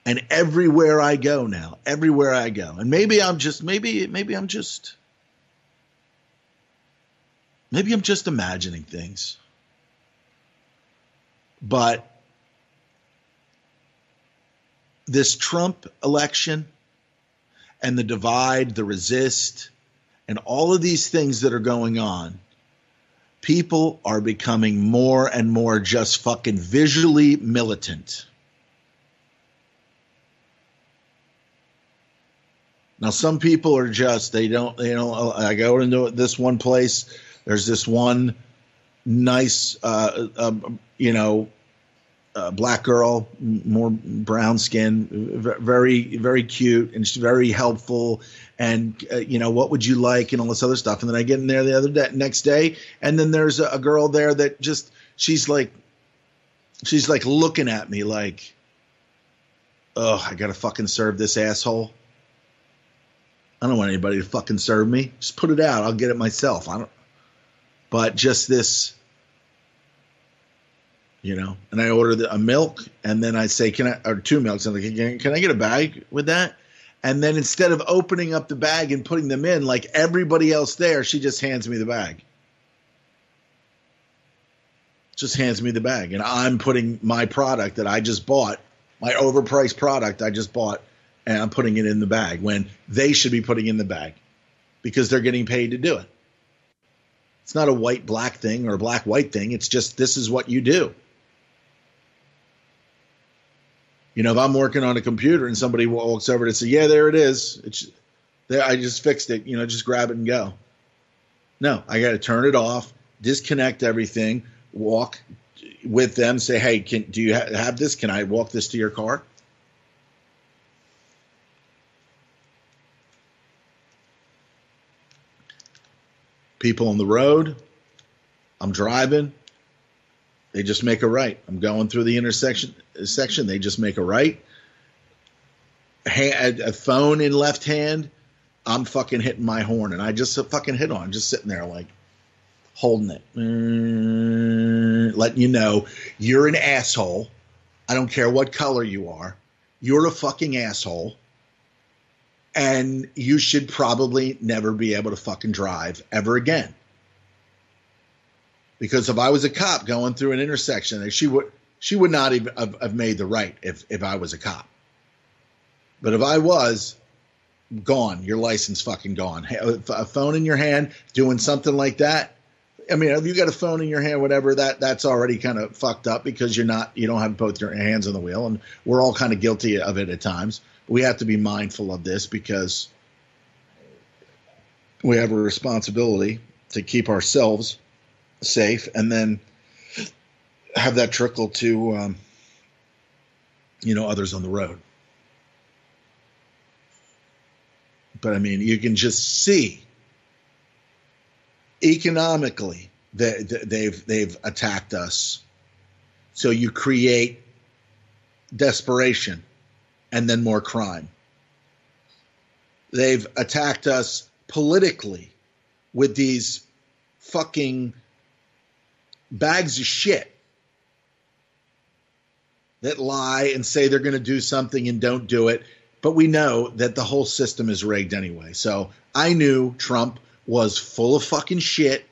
And everywhere I go now, and maybe I'm just imagining things, but this Trump election and the divide, the resist, and all of these things that are going on, people are becoming more and more just fucking visually militant. Now, some people are just, they don't, I go into this one place, there's this one nice, black girl, more brown skin, very, very cute, and she's very helpful. And, what would you like, and all this other stuff. And then I get in there next day, and then there's a girl there that just, she's like looking at me like, oh, I got to fucking serve this asshole. I don't want anybody to fucking serve me. Just put it out. I'll get it myself. But just this, and I order a milk, and then I say, or 2 milks. I'm like, can I get a bag with that? And then instead of opening up the bag and putting them in like everybody else there, she just hands me the bag. Just hands me the bag. And I'm putting my product that I just bought, my overpriced product I just bought, and I'm putting it in the bag when they should be putting in the bag because they're getting paid to do it. It's not a white-black thing or a black-white thing. It's just this is what you do. If I'm working on a computer and somebody walks over to say, yeah, there it is. It's there. I just fixed it. Just grab it and go. No, I got to turn it off, disconnect everything, walk with them, say, hey, do you have this? Can I walk this to your car? People on the road, I'm driving, they just make a right. I'm going through the intersection, they just make a right. A phone in left hand, I'm fucking hitting my horn, and I just fucking hit on, just sitting there like holding it, letting you know you're an asshole. I don't care what color you are. You're a fucking asshole. And you should probably never be able to fucking drive ever again. Because if I was a cop going through an intersection, she would not even have made the right if I was a cop. But if I was, gone, your license fucking gone. A phone in your hand doing something like that. I mean, if you got a phone in your hand, whatever, that's already kind of fucked up because you don't have both your hands on the wheel, and we're all kind of guilty of it at times. We have to be mindful of this because we have a responsibility to keep ourselves safe and then have that trickle to, others on the road. But I mean, you can just see economically that they've attacked us. So you create desperation and then more crime. They've attacked us politically with these fucking bags of shit that lie and say they're going to do something and don't do it. But we know that the whole system is rigged anyway. So I knew Trump was full of fucking shit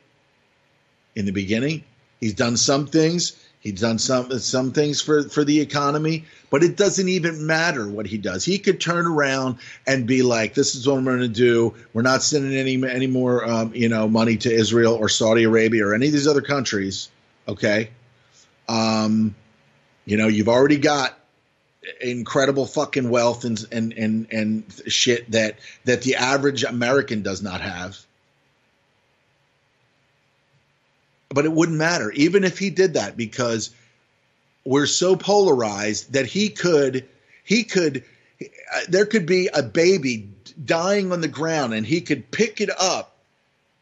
in the beginning. He's done some things. He's done some things for the economy, but it doesn't even matter what he does. He could turn around and be like, "This is what I'm going to do. We're not sending any more, money to Israel or Saudi Arabia or any of these other countries." Okay, you've already got incredible fucking wealth and shit that the average American does not have. But it wouldn't matter, even if he did that, because we're so polarized that there could be a baby dying on the ground and he could pick it up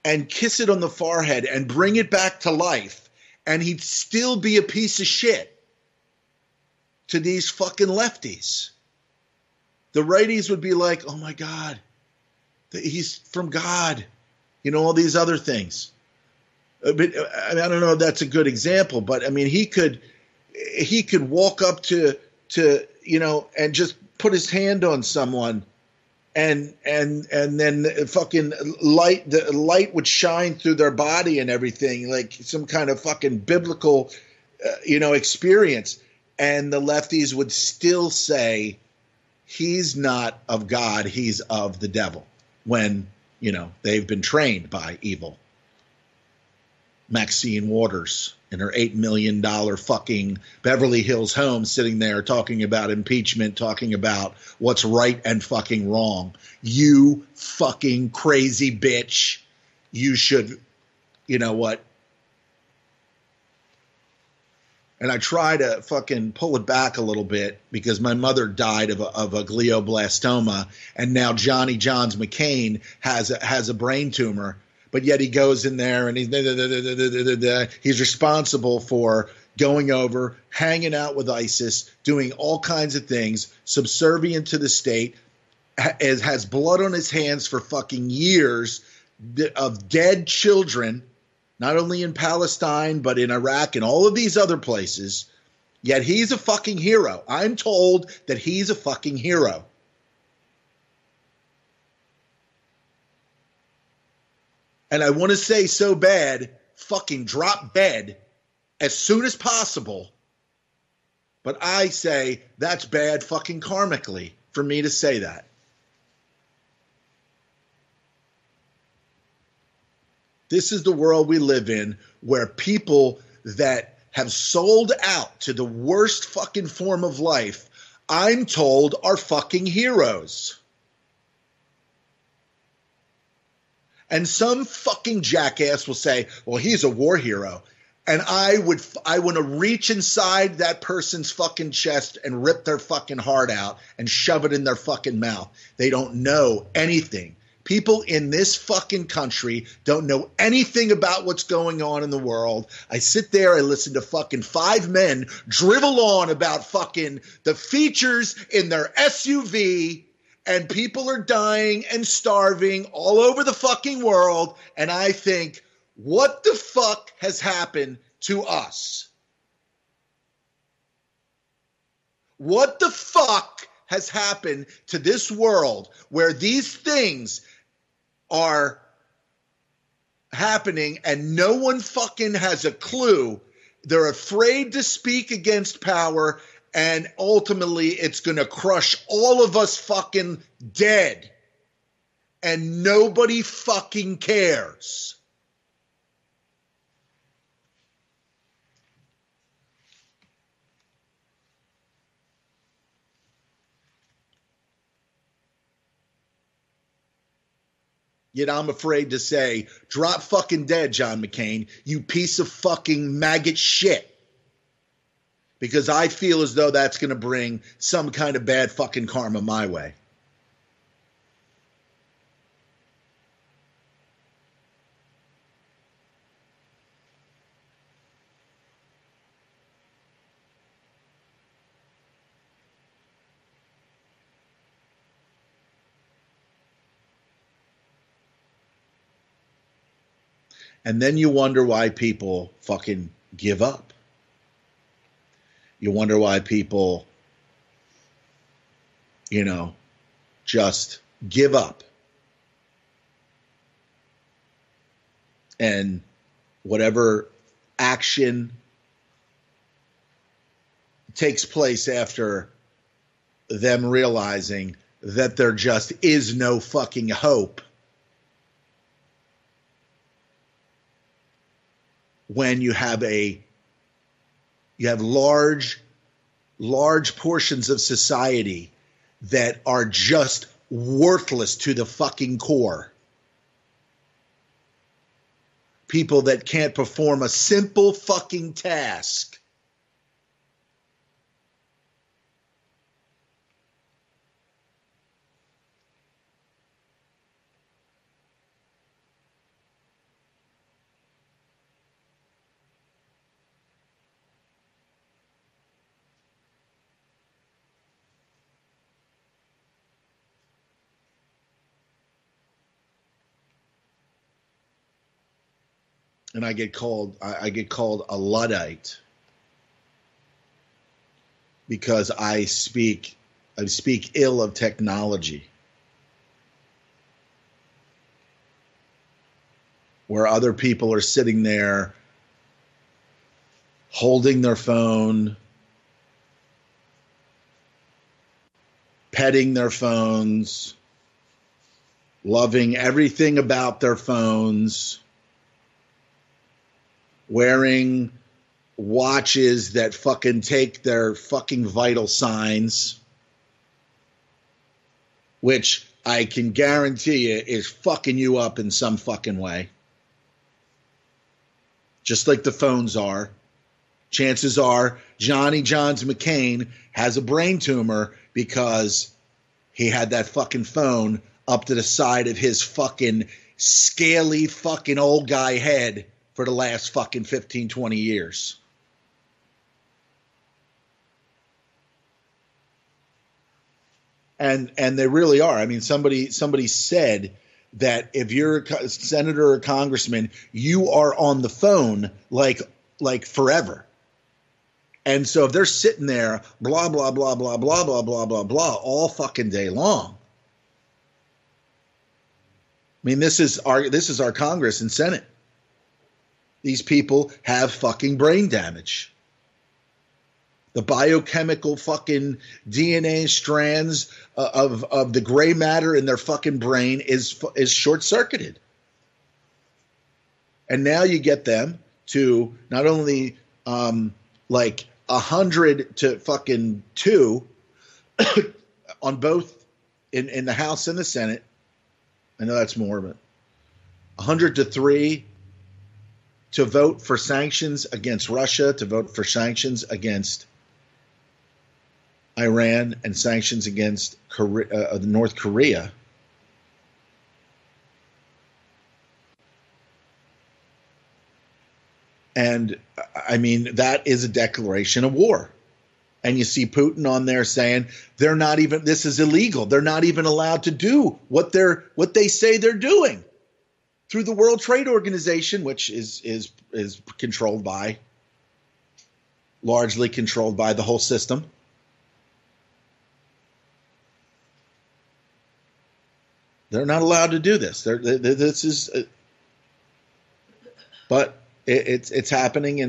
and kiss it on the forehead and bring it back to life, and he'd still be a piece of shit to these fucking lefties. The righties would be like, oh my God, he's from God, all these other things. But I don't know if that's a good example, but I mean, he could walk up to and just put his hand on someone, and then fucking the light would shine through their body and everything, like some kind of fucking biblical, experience. And the lefties would still say he's not of God, he's of the devil, when they've been trained by evil. Maxine Waters in her $8 million fucking Beverly Hills home, sitting there talking about impeachment, talking about what's right and fucking wrong. You fucking crazy bitch. You should, and I try to fucking pull it back a little bit because my mother died of a glioblastoma, and now Johnny Johns McCain has a brain tumor, but yet he goes in there and he's responsible for going over, hanging out with ISIS, doing all kinds of things, subservient to the state, has blood on his hands for fucking years of dead children, not only in Palestine, but in Iraq and all of these other places. Yet he's a fucking hero. I'm told that he's a fucking hero. And I want to say so bad, fucking drop dead as soon as possible. But I say that's bad fucking karmically for me to say that. This is the world we live in, where people that have sold out to the worst fucking form of life, I'm told, are fucking heroes. And some fucking jackass will say, well, he's a war hero. And I want to reach inside that person's fucking chest and rip their fucking heart out and shove it in their fucking mouth. They don't know anything. People in this fucking country don't know anything about what's going on in the world. I sit there, I listen to fucking five men drivel on about fucking the features in their SUV, and people are dying and starving all over the fucking world. And I think, what the fuck has happened to us? What the fuck has happened to this world where these things are happening and no one fucking has a clue? They're afraid to speak against power, and ultimately it's going to crush all of us fucking dead. And nobody fucking cares. Yet I'm afraid to say, drop fucking dead, John McCain, you piece of fucking maggot shit. Because I feel as though that's going to bring some kind of bad fucking karma my way. And then you wonder why people fucking give up. You wonder why people, just give up. And whatever action takes place after them realizing that there just is no fucking hope, when you have large portions of society that are just worthless to the fucking core. People that can't perform a simple fucking task. And I get called a Luddite because I speak ill of technology, where other people are sitting there holding their phone, petting their phones, loving everything about their phones, wearing watches that fucking take their fucking vital signs, which I can guarantee you is fucking you up in some fucking way. Just like the phones are. chances are Johnny Johns McCain has a brain tumor because he had that fucking phone up to the side of his fucking scaly fucking old guy head for the last fucking 15, 20 years. And they really are. I mean, somebody said that if you're a senator or congressman, you are on the phone like forever. And so if they're sitting there, blah, blah, blah, blah, blah, blah, blah, blah, blah, all fucking day long. I mean, this is our Congress and Senate. These people have fucking brain damage. The biochemical fucking DNA strands of the gray matter in their fucking brain is short-circuited. And now you get them to not only like 100 to fucking 2 on both in the House and the Senate. I know that's more, but 100 to 3 to vote for sanctions against Russia, to vote for sanctions against Iran, and sanctions against North Korea. And I mean, that is a declaration of war. And you see Putin on there saying they're not even, this is illegal. They're not even allowed to do what they say they're doing through the World Trade Organization, which is largely controlled by the whole system. They're not allowed to do this. But it's happening,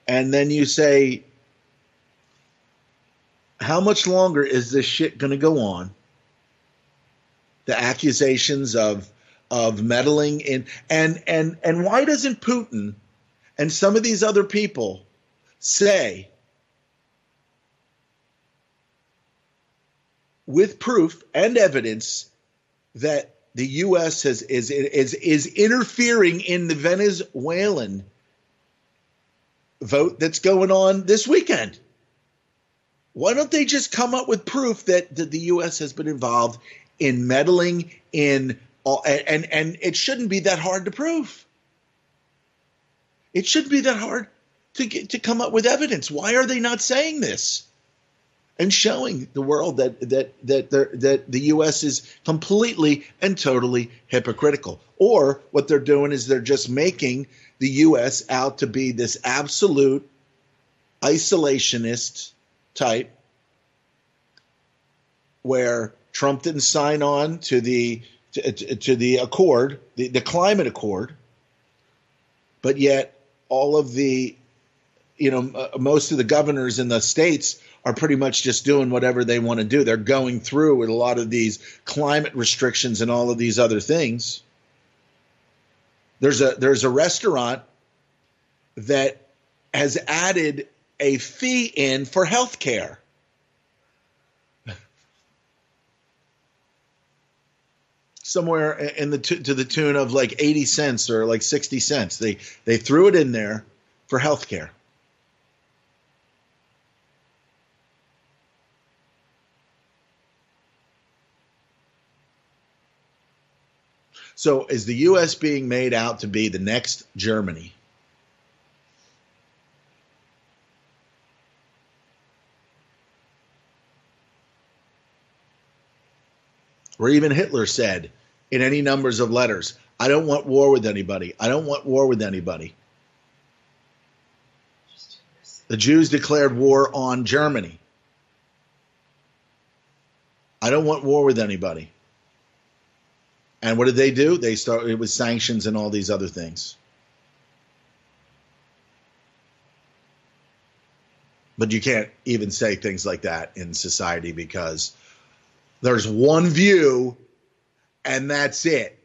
and then you say, how much longer is this shit going to go on? The accusations of meddling in, and why doesn't Putin and some of these other people say, with proof and evidence, that the U.S. is interfering in the Venezuelan vote that's going on this weekend? Why don't they just come up with proof that the U.S. has been involved in meddling in all, and it shouldn't be that hard to prove. It shouldn't be that hard to come up with evidence. Why are they not saying this and showing the world that the U.S. is completely and totally hypocritical? Or what they're doing is they're just making the U.S. out to be this absolute isolationist type, where Trump didn't sign on to the accord, the climate accord, but yet all of the, most of the governors in the states are pretty much just doing whatever they want to do. They're going through with a lot of these climate restrictions and all of these other things. There's a restaurant that has added a fee in for health care. Somewhere in to the tune of like 80 cents or like 60 cents. They threw it in there for health care. So is the U.S. being made out to be the next Germany? Or even Hitler said in any numbers of letters, I don't want war with anybody. I don't want war with anybody. The Jews declared war on Germany. I don't want war with anybody. And what did they do? They started with sanctions and all these other things. But you can't even say things like that in society, because there's one view and that's it.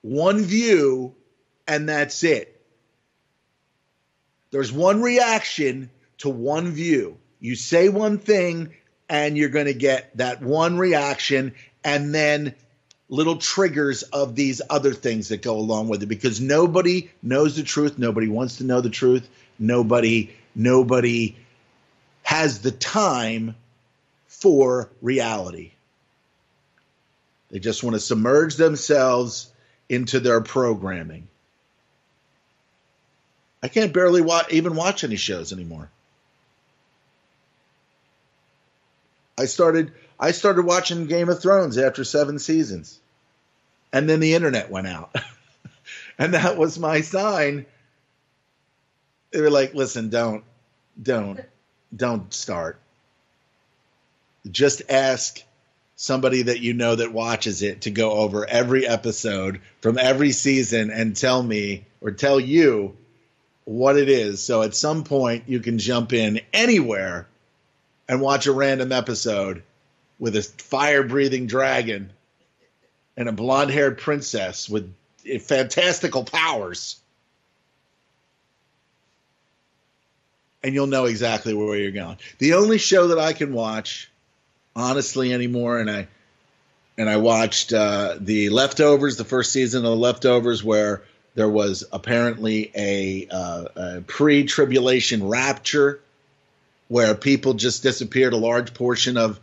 One view and that's it. There's one reaction to one view. You say one thing and you're going to get that one reaction, and then little triggers of these other things that go along with it, because nobody knows the truth. Nobody wants to know the truth. Nobody has the time for reality. They just want to submerge themselves into their programming. I can't barely even watch any shows anymore. I started watching Game of Thrones after 7 seasons. And then the internet went out. And that was my sign. They were like, listen, don't start. Just ask somebody that you know that watches it to go over every episode from every season and tell me or tell you what it is. So at some point you can jump in anywhere and watch a random episode with a fire-breathing dragon and a blonde-haired princess with fantastical powers. And you'll know exactly where you're going. The only show that I can watch, honestly, anymore, and I watched The Leftovers, the first season of The Leftovers, where there was apparently a pre-tribulation rapture where people just disappeared. A large portion of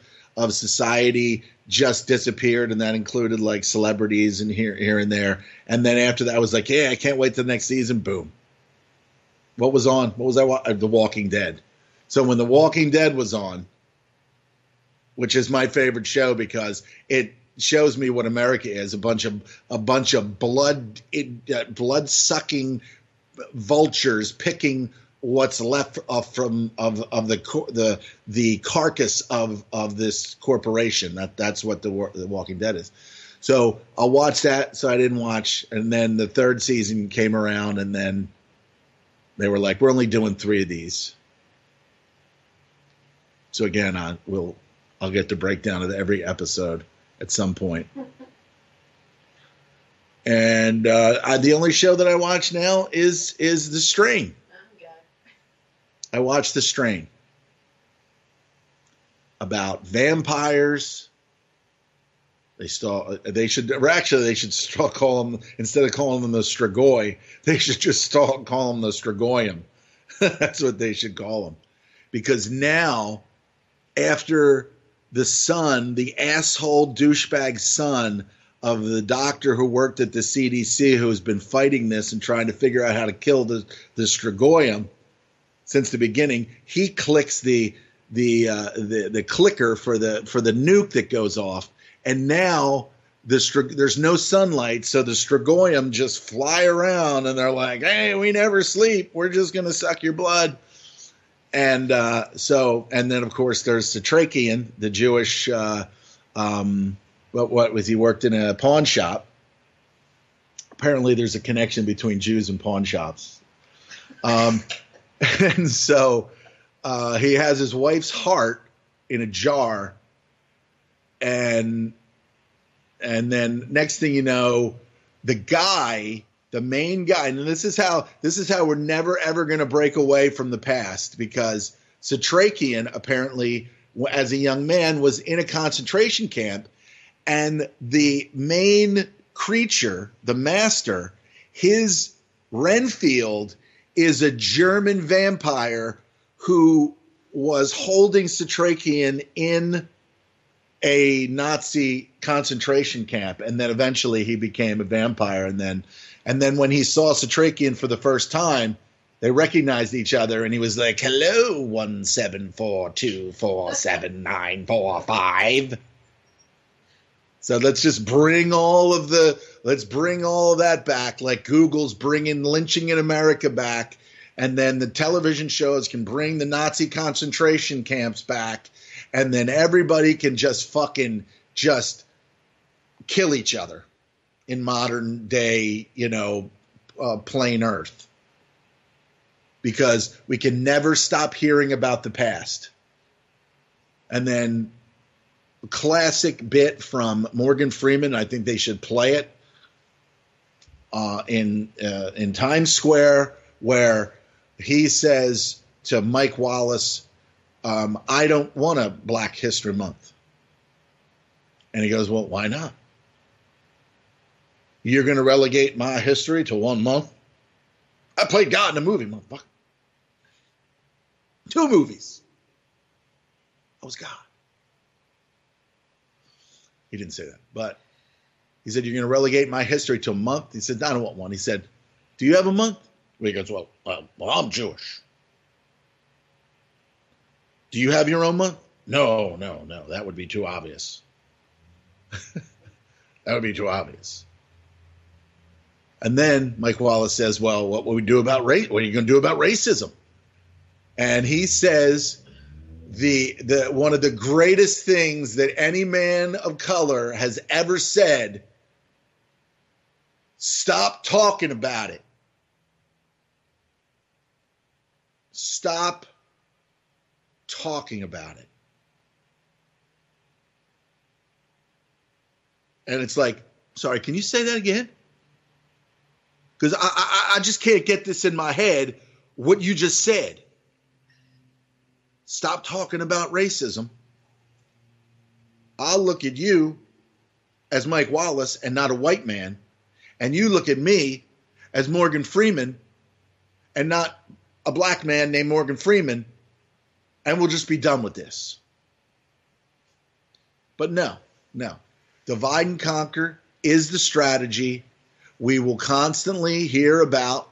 society just disappeared, and that included like celebrities and here and there. And then after that, I was like, yeah, I can't wait till the next season. Boom. What was on? What was I? The Walking Dead. So when The Walking Dead was on, which is my favorite show because it shows me what America is, a bunch of blood-sucking vultures picking what's left of the carcass of this corporation. That's what the Walking Dead is. So I'll watch that. So I didn't watch, and then the 3rd season came around, and then they were like, "We're only doing 3 of these." So again, I'll get the breakdown of every episode at some point. And the only show that I watch now is The Strain. I watched The Strain about vampires. They should start calling them, instead of calling them the Strigoi, they should just start calling them the Strigoium. That's what they should call them. Because now, after the son, the asshole douchebag son of the doctor who worked at the CDC, who has been fighting this and trying to figure out how to kill the Strigoium since the beginning, he clicks the clicker for the nuke that goes off, and now there's no sunlight, so the Strigoium just fly around, and they're like, "Hey, we never sleep. We're just gonna suck your blood." And then of course there's Satrakian, the Jewish. What was he? Worked in a pawn shop. Apparently, there's a connection between Jews and pawn shops. And so he has his wife's heart in a jar, and then next thing you know, the main guy, and this is how we're never ever going to break away from the past, because Satrakian apparently, as a young man, was in a concentration camp, and the main creature, the master, his Renfield, is a German vampire who was holding Satrakian in a Nazi concentration camp, and then eventually he became a vampire. And then when he saw Satrakian for the first time, they recognized each other, and he was like, "Hello, 174247945." So let's bring all of that back, like Google's bringing lynching in America back, and then the television shows can bring the Nazi concentration camps back, and then everybody can just kill each other in modern day, plain Earth, because we can never stop hearing about the past. And then classic bit from Morgan Freeman. I think they should play it in Times Square, where he says to Mike Wallace, "I don't want a Black History Month." And he goes, "Well, why not?" You're going to relegate my history to 1 month? I played God in a movie, motherfucker. 2 movies. I was God. He didn't say that, but he said, you're going to relegate my history to a month? He said, I don't want one. He said, do you have a month? He goes, well, I'm Jewish. Do you have your own month? No. That would be too obvious. That would be too obvious. And then Mike Wallace says, well, what will we do about race? What are you going to do about racism? And he says the one of the greatest things that any man of color has ever said, stop talking about it. Stop talking about it. And it's like, sorry, can you say that again? Because I just can't get this in my head, what you just said. Stop talking about racism. I'll look at you as Mike Wallace and not a white man, and you look at me as Morgan Freeman and not a black man named Morgan Freeman, and we'll just be done with this. But no. Divide and conquer is the strategy. We will constantly hear about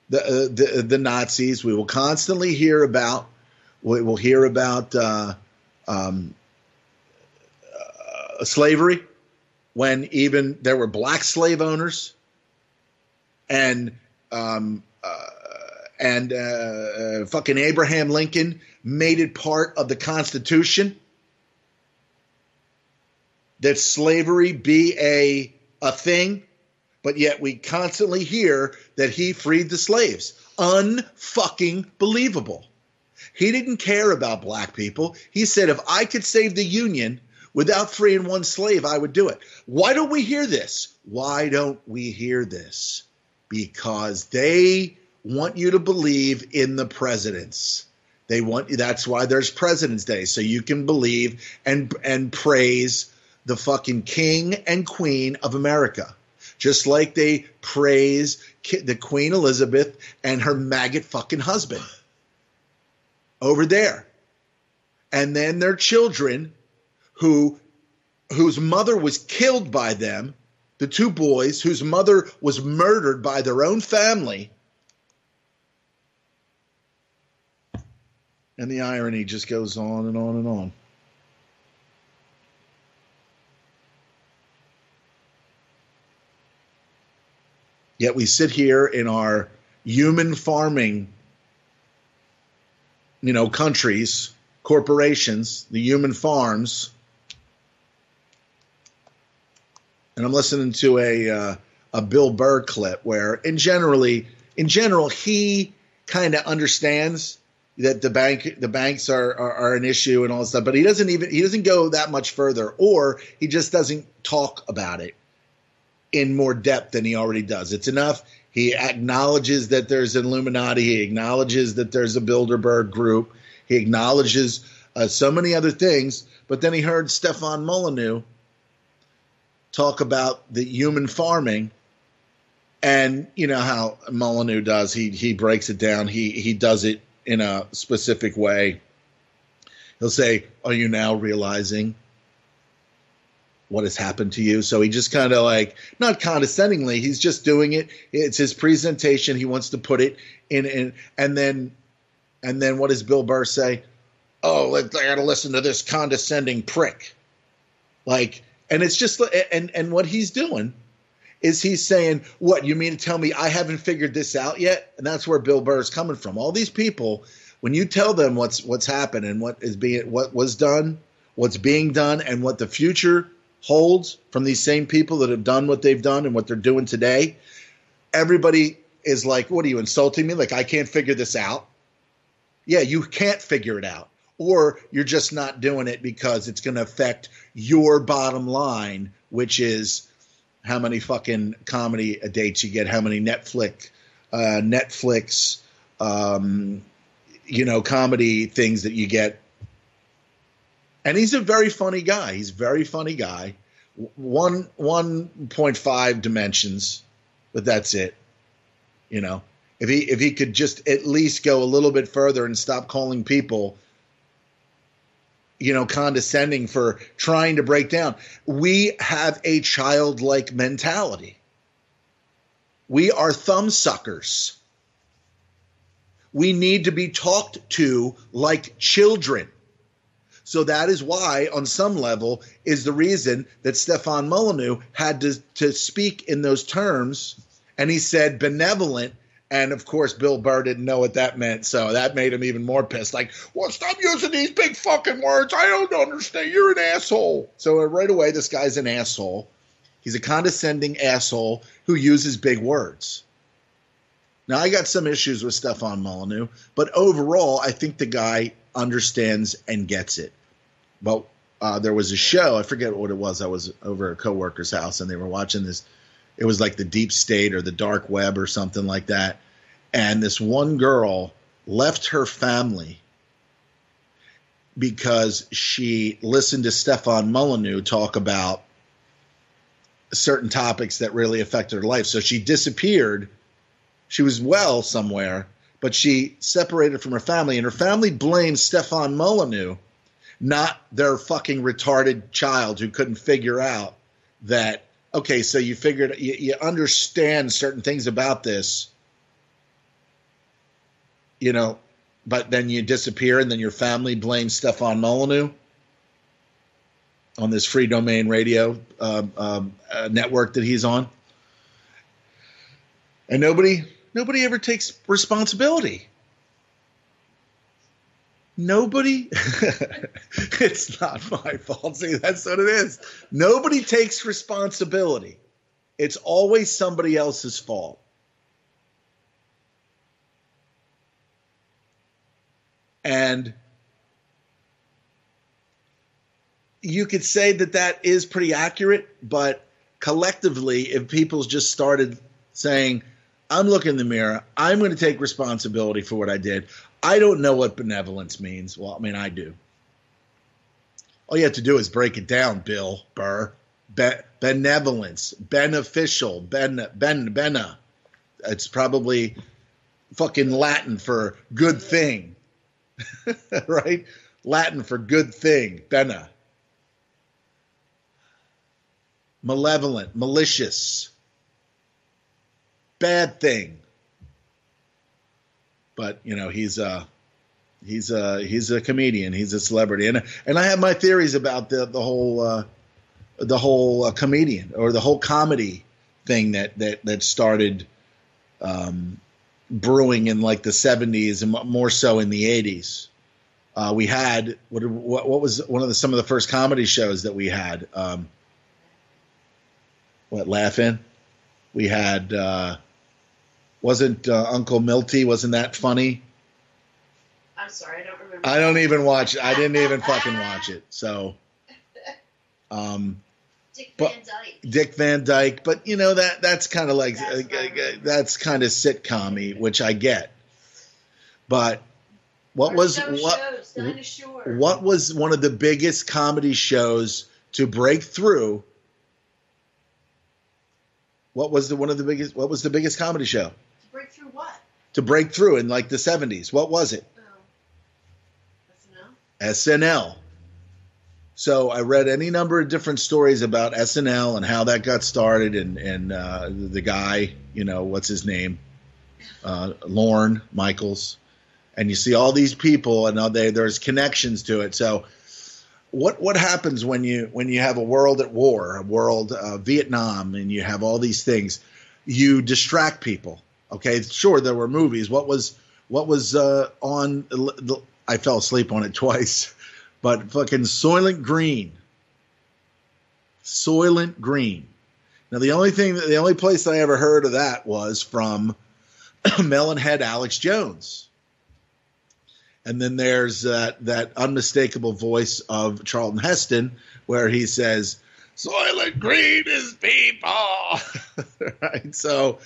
the Nazis. We will constantly hear about. We'll hear about slavery, when even there were black slave owners, and fucking Abraham Lincoln made it part of the Constitution that slavery be a thing, but yet we constantly hear that he freed the slaves. Unfucking believable. He didn't care about black people. He said, if I could save the Union without freeing one slave, I would do it. Why don't we hear this? Why don't we hear this? Because they want you to believe in the presidents. That's why there's President's Day, so you can believe and praise the fucking king and queen of America. Just like they praise the Queen Elizabeth and her maggot fucking husband over there. And then their children whose mother was killed by them, the 2 boys whose mother was murdered by their own family. And the irony just goes on and on and on. Yet we sit here in our human farming, countries, corporations, the human farms, and I'm listening to a Bill Burr clip where, in general, he kind of understands that the banks are an issue and all that stuff, but he doesn't go that much further, or he just doesn't talk about it in more depth than he already does. It's enough. He acknowledges that there's an Illuminati. He acknowledges that there's a Bilderberg group. He acknowledges so many other things. But then he heard Stefan Molyneux talk about the human farming. And you know how Molyneux does. He breaks it down. He does it in a specific way. He'll say, are you now realizing what has happened to you? So he just kind of like, not condescendingly, he's just doing it. It's his presentation. He wants to put it in and then what does Bill Burr say? Oh, I got to listen to this condescending prick. Like, and it's just, and what he's doing is he's saying, what, you mean to tell me I haven't figured this out yet? And that's where Bill Burr is coming from. All these people, when you tell them what's happened and what was done, what's being done, and what the future holds from these same people that have done what they've done and what they're doing today, everybody is like, what are you, insulting me? Like, I can't figure this out? Yeah, you can't figure it out. Or you're just not doing it because it's going to affect your bottom line, which is how many fucking comedy dates you get, how many Netflix, comedy things that you get. And he's a very funny guy. He's a very funny guy 1.5 dimensions, but that's it. You know, if he could just at least go a little bit further and stop calling people, you know, condescending for trying to break down. We have a childlike mentality. We are thumbsuckers. We need to be talked to like children. So that is why, on some level, is the reason that Stefan Molyneux had to speak in those terms. And he said benevolent. And, of course, Bill Burr didn't know what that meant. So that made him even more pissed. Like, well, stop using these big fucking words. I don't understand. You're an asshole. So right away, this guy's an asshole. He's a condescending asshole who uses big words. Now, I got some issues with Stefan Molyneux, but overall, I think the guy understands and gets it. Well, there was a show, I forget what it was. I was over at a coworker's house, and they were watching this. It was like the Deep State or the Dark Web or something like that. And this one girl left her family because she listened to Stefan Molyneux talk about certain topics that really affected her life. So she disappeared. She was well somewhere, but she separated from her family, and her family blamed Stefan Molyneux, not their fucking retarded child who couldn't figure out that, okay, so you figured, you understand certain things about this, you know, but then you disappear, and then your family blames Stefan Molyneux on this free domain radio network that he's on. And nobody ever takes responsibility. Nobody. It's not my fault. See, that's what it is. Nobody takes responsibility. It's always somebody else's fault. And you could say that that is pretty accurate, but collectively, if people just started saying, I'm looking in the mirror, I'm going to take responsibility for what I did. I don't know what benevolence means. Well, I mean, I do. All you have to do is break it down, Bill Burr. Benevolence, beneficial, bena. It's probably fucking Latin for good thing, right? Latin for good thing, bena. Malevolent, malicious, bad thing. But you know, he's a comedian. He's a celebrity, and I have my theories about the whole comedian or the whole comedy thing that started brewing in like the 70s and more so in the 80s. We had what was some of the first comedy shows that we had. Laugh-In? We had. Wasn't Uncle Milty, wasn't that funny? I'm sorry, I don't remember. I don't even watch it. I didn't even fucking watch it. So, Dick Van Dyke. But, you know, that's kind of like, that's kind of sitcom-y, which I get. But what was one of the biggest comedy shows to break through? What was the biggest comedy show? To break through what? To break through in like the 70s. What was it? SNL. So I read any number of different stories about SNL and how that got started and the guy, you know, what's his name? Lorne Michaels. And you see all these people and there's connections to it. So what happens when you have a world at war, a world Vietnam, and you have all these things? You distract people. Okay, sure, there were movies. What was on? I fell asleep on it twice, but fucking Soylent Green. Soylent Green. Now the only place I ever heard of that was from Melonhead Alex Jones. And then there's that unmistakable voice of Charlton Heston where he says, Soylent Green is people. Right? So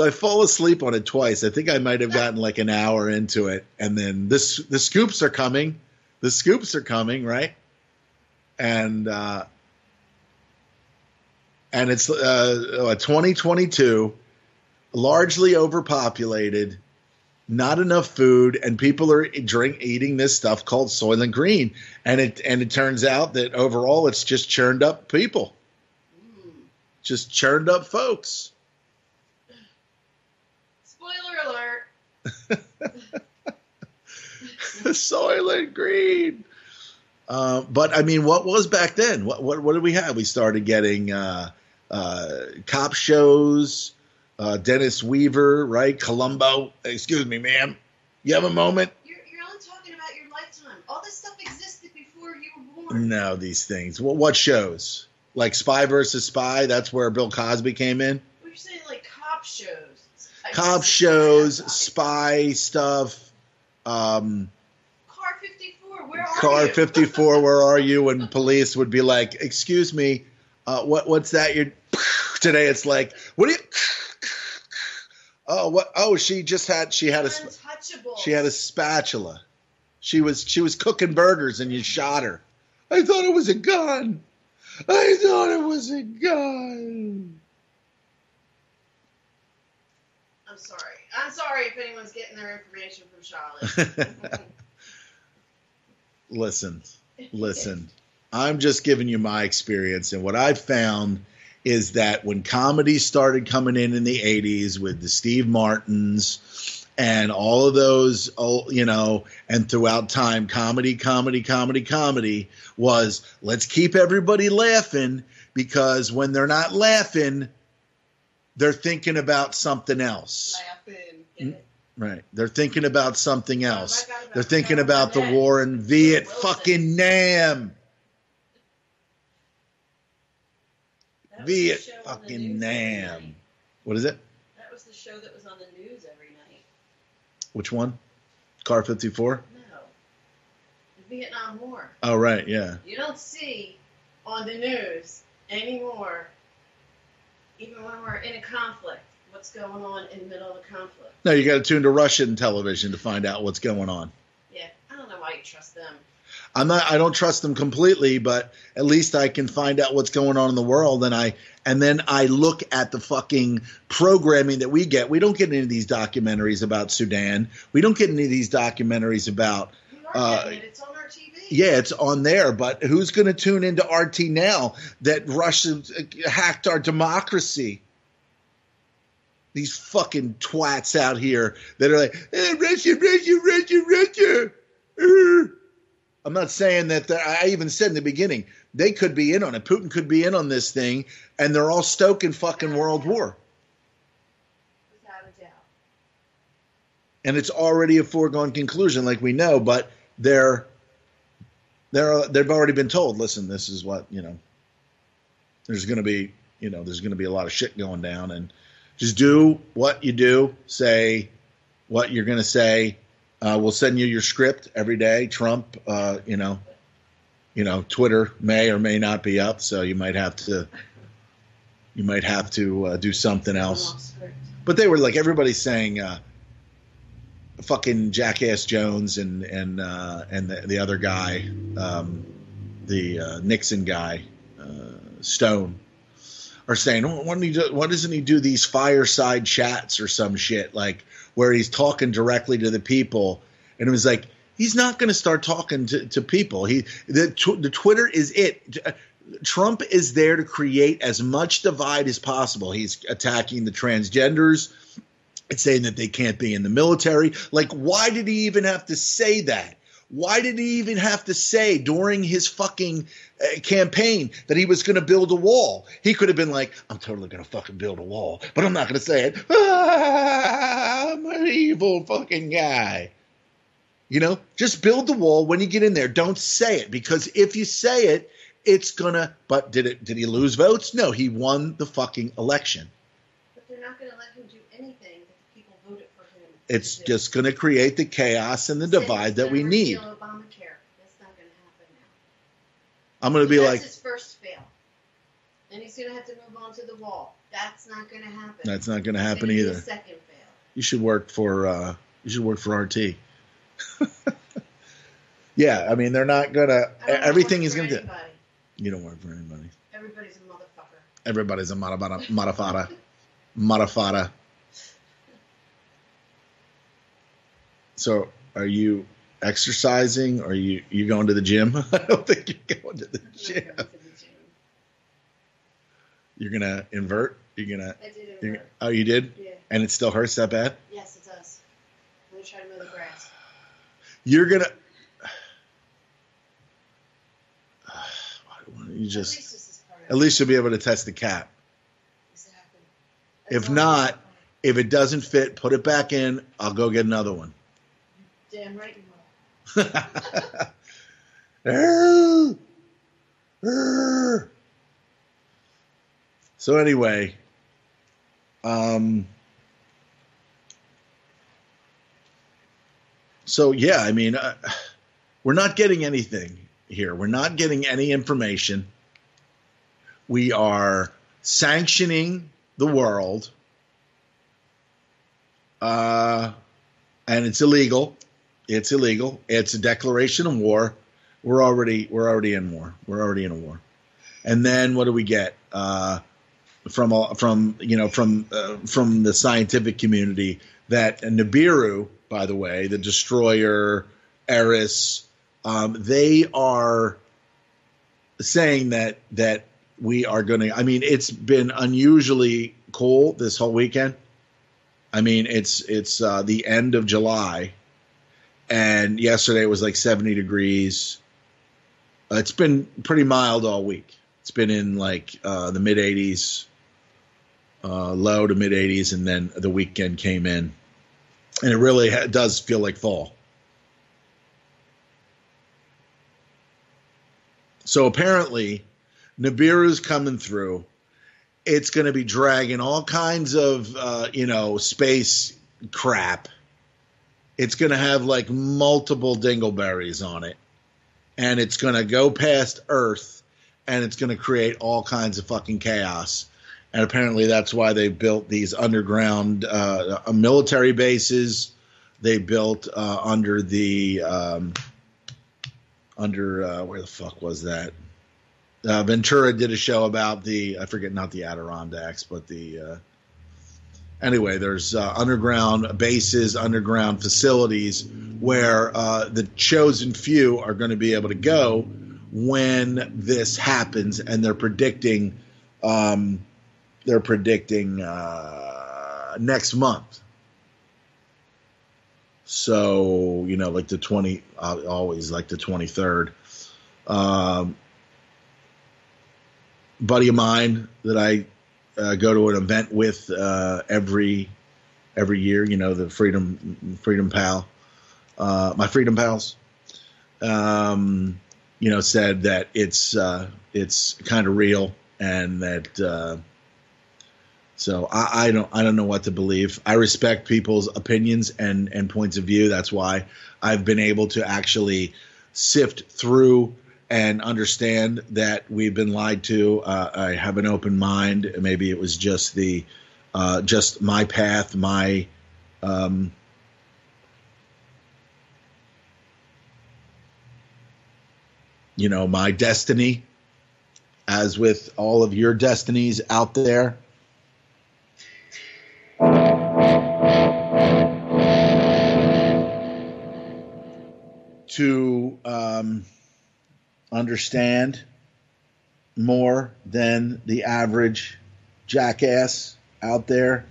I fall asleep on it twice. I think I might have gotten like an hour into it. And then the scoops are coming. The scoops are coming, right? And And it's 2022, largely overpopulated, not enough food, and people are eating this stuff called Soylent Green. And it turns out that overall it's just churned up people. Just churned up folks. Spoiler alert. Soylent Green. But I mean, what was back then? What did we have? We started getting cop shows, Dennis Weaver, right? Columbo. Excuse me, ma'am. You have a moment? You're only talking about your lifetime. All this stuff existed before you were born. No, these things. What shows? Like Spy versus Spy? That's where Bill Cosby came in? We're saying like cop shows. Cop shows, spy stuff. Car 54, where are you? Car 54, where are you? And police would be like, excuse me, what's that? Today it's like, what are you? Oh, what? Oh, she had a spatula. She was cooking burgers and you shot her. I thought it was a gun. I thought it was a gun. I'm sorry if anyone's getting their information from Shali. Listen. I'm just giving you my experience, and what I've found is that when comedy started coming in the 80s with the Steve Martins and all of those, and throughout time, comedy was, let's keep everybody laughing, because when they're not laughing, they're thinking about something else. Right. They're thinking about something else. They're thinking about the war in Vietnam. Vietnam. What is it? That was the show that was on the news every night. Which one? Car 54? No. The Vietnam War. Oh, right, yeah. You don't see on the news anymore, even when we're in a conflict, what's going on in the middle of a conflict. No, you got to tune to Russian television to find out what's going on. Yeah, I don't know why you trust them. I don't trust them completely, but at least I can find out what's going on in the world, and then I look at the fucking programming that we get. We don't get any of these documentaries about Sudan. We don't get any of these documentaries about it's on our TV. Yeah, it's on there, but who's going to tune into RT now that Russia hacked our democracy? These fucking twats out here that are like, Russia. I'm not saying that I even said in the beginning, they could be in on it. Putin could be in on this thing, and they're all stoking fucking world war. Without a doubt. And it's already a foregone conclusion, like we know, but they've already been told, listen, this is what, there's going to be a lot of shit going down, and just do what you do, say what you're going to say. We'll send you your script every day. Trump, Twitter may or may not be up, so you might have to do something else. But they were like, everybody's saying, fucking Jackass Jones and the other guy, the Nixon guy, Stone, are saying, why doesn't he do these fireside chats or some shit, like where he's talking directly to the people? And it was like, he's not going to start talking to people. The Twitter is it. Trump is there to create as much divide as possible. He's attacking the transgenders. It's saying that they can't be in the military. Like, why did he even have to say that? Why did he even have to say during his fucking campaign that he was going to build a wall? He could have been like, I'm totally going to fucking build a wall, but I'm not going to say it. I'm an evil fucking guy. Just build the wall when you get in there. Don't say it, because if you say it, it's going to – but did he lose votes? No, he won the fucking election. But they're not going to let him do anything that the people voted for him. It's just going to create the chaos and the divide that we need. Obamacare. That's not going to happen now. I'm going to be like, that's his first fail. And he's going to have to move on to the wall. That's not going to happen. That's not going to happen either. His second fail. You should work for RT. Yeah, I mean, they're not going to – everything is going to – You don't work for anybody. Everybody's a motherfucker. Everybody's a Marafada. So, are you exercising? Or are you going to the gym? I don't think you're going to the gym. You're gonna invert. I did invert. Oh, you did? Yeah. And it still hurts that bad? Yes, it does. I'm gonna try to mow the grass. You're gonna. You just. At least you'll be able to test the cap. Exactly. If not, if it doesn't fit, put it back in. I'll go get another one. Damn right you will. So anyway, so yeah, I mean, we're not getting anything here. We're not getting any information. We are sanctioning the world, and it's illegal. It's illegal. It's a declaration of war. We're already in war. We're already in a war. And then what do we get from the scientific community that Nibiru, by the way, the destroyer, Eris, they are saying that we are going to. I mean, it's been unusually cold this whole weekend. I mean, it's the end of July, and yesterday it was like 70 degrees. It's been pretty mild all week. It's been in like the mid 80s, low to mid 80s, and then the weekend came in, and it really does feel like fall. So apparently, Nibiru's coming through. It's going to be dragging all kinds of space crap. It's going to have like multiple dingleberries on it, and it's going to go past Earth, and it's going to create all kinds of fucking chaos. And apparently that's why they built these underground military bases. They built under where the fuck was that? Ventura did a show about I forget, not the Adirondacks, but anyway, there's underground bases, underground facilities where the chosen few are going to be able to go when this happens, and they're predicting next month. So, like the always like the 23rd. Buddy of mine that I go to an event with every year, the Freedom Pal, my Freedom Pals, said that it's kind of real, and that so I don't know what to believe. I respect people's opinions and points of view. That's why I've been able to actually sift through and understand that we've been lied to. I have an open mind. Maybe it was just just my path, my my destiny, as with all of your destinies out there. To understand more than the average jackass out there.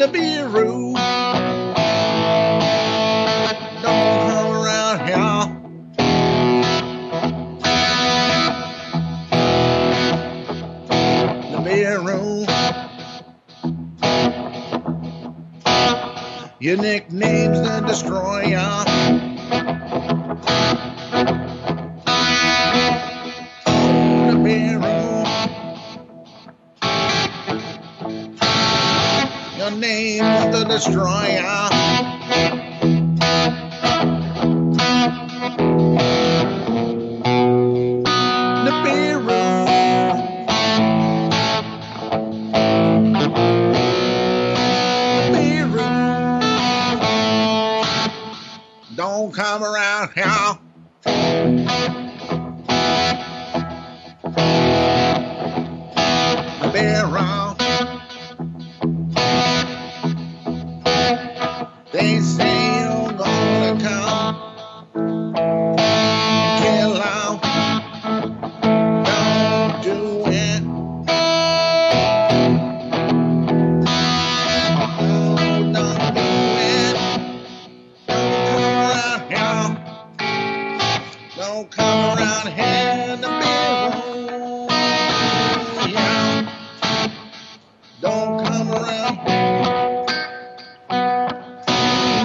Nibiru. Don't come around here. Nibiru. Your nickname's the Destroyer. Nibiru. Your name's the Destroyer. Nibiru. Nibiru. Don't come around here. Nibiru. They say you're gonna come, kill out. Don't do it. No, don't do it. Don't come around here to be wrong. Yeah. Don't come around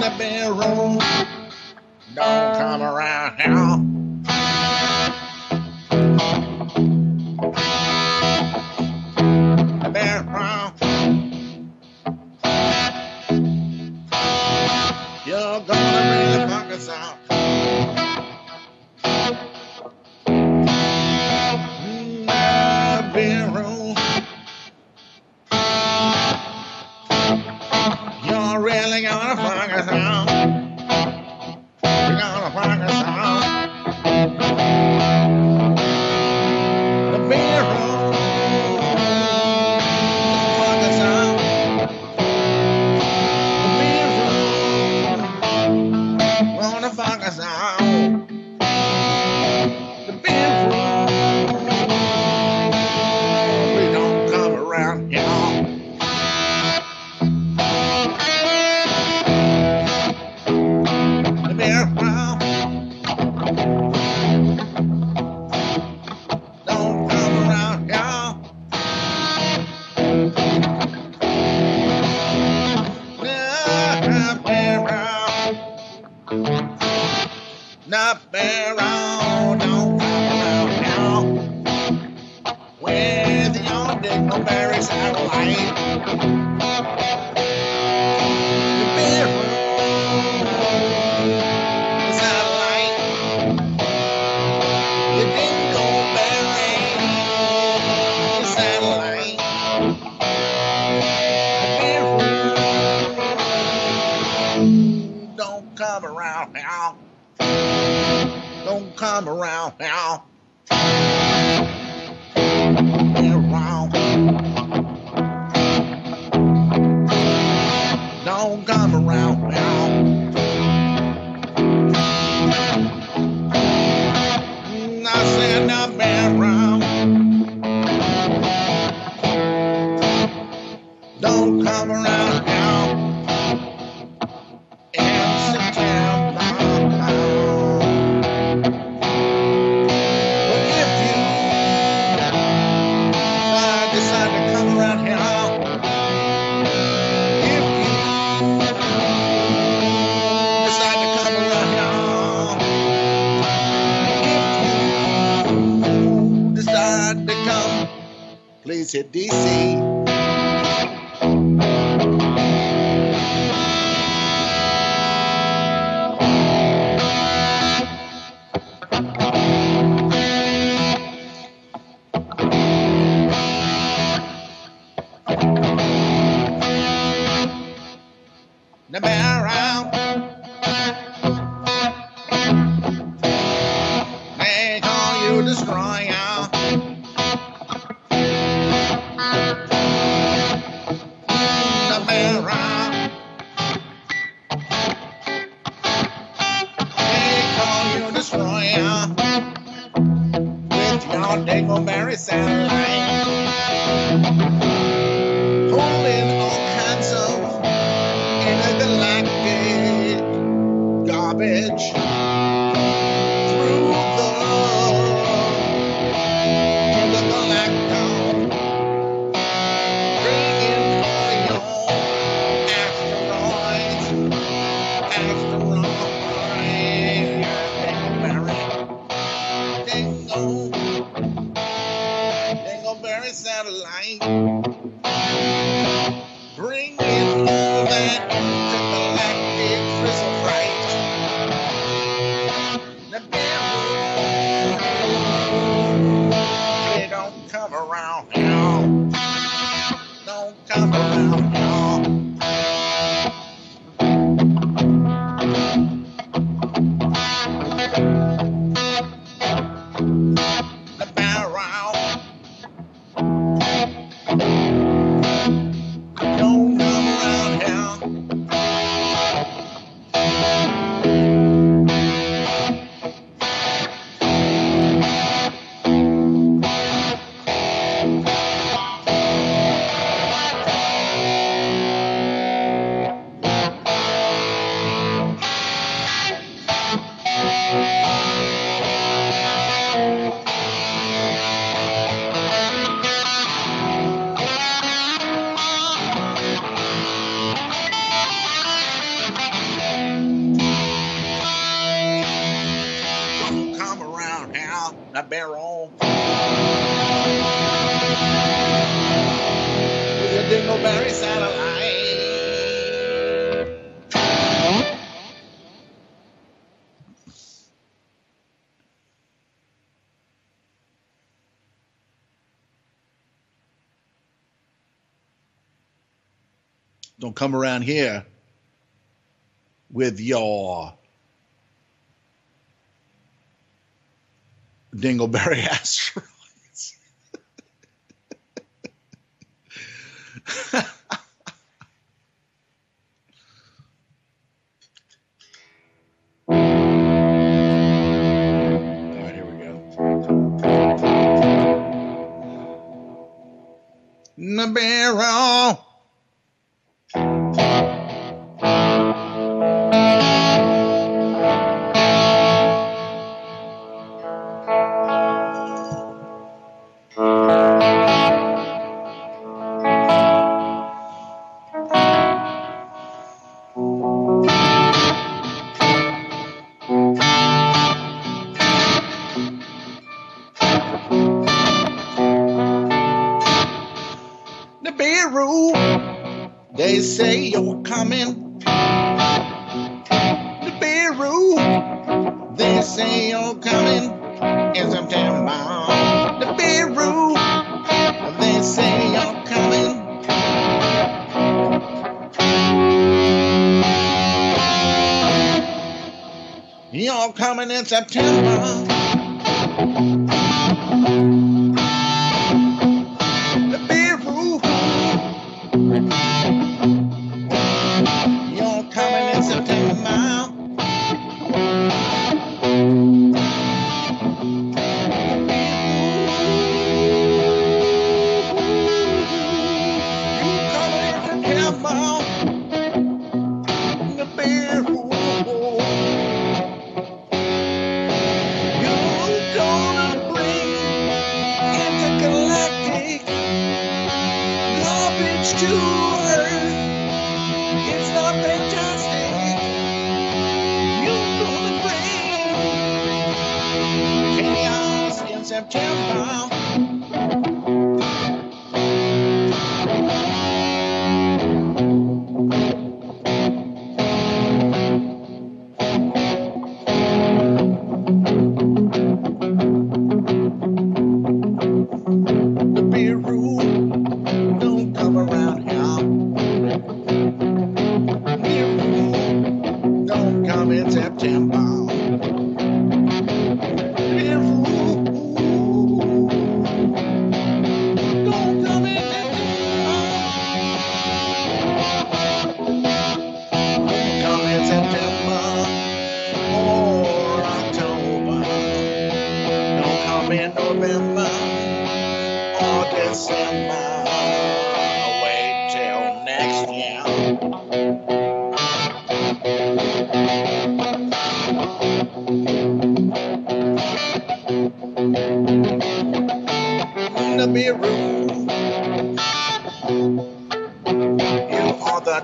the bedroom. Don't come around here. The bedroom. You're gonna really fuck us out. The bedroom. You're really gonna fuck us out. You're gonna fuck us out. The bedroom. Fuck us out. The bedroom. Wanna fuck us out. The bedroom. We don't come around here. The bedroom. Don't come around here. Not around, don't come around now. With your dingleberry satellite. The bedroom, the satellite. The dingleberry, the satellite. The bedroom, don't come around now. Don't come around now. Around. Don't come around now. I said not be around. Don't come around now. In September. But if you decide to come around here, if you decide to come around here, if you decide to come, please hit DC. The barrel. They call you Destroyer. The barrel. They call you Destroyer. With your dingleberry satellite. Holding all kinds of bridge through the intergalactic, bringing all your asteroids, Dingleberry satellite, bringing all that intergalactic crystal fright. The barrel, they don't come around now. Don't come around now. The barrel, don't come around here. Don't come around here. The barrel. With your dingleberry satellite. Don't come around here with your dingleberry asteroids. All right, here we go. The barrel. The barrel. They say you're coming. The barrel. They say you're coming in September. The barrel. They say you're coming. You're coming in September. The barrel. You're coming in September. The barrel. You're gonna bring intergalactic garbage to Earth. It's not fantastic. You're gonna bring chaos in September. The barrel, don't come around here. Don't come in September. Don't come in September or October. Don't come in November or December. Wait till next year.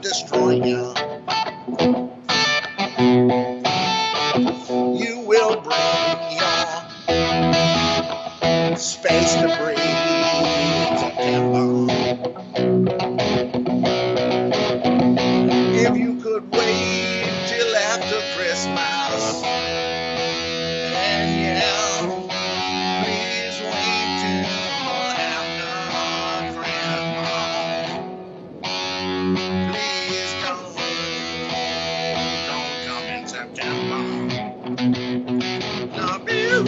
destroyer. You will bring your space debris in September. If you could wait till after Christmas, and yeah, please wait till after Christmas. Please don't come in September. Love you.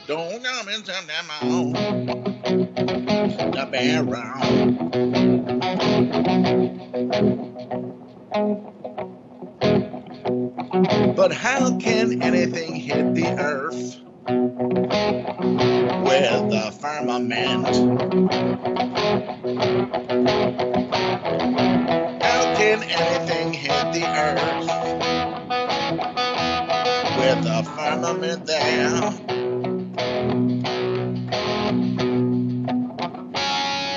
Don't come in September. The barrel. But how can anything hit the earth with the firmament? How can anything hit the earth with the firmament there?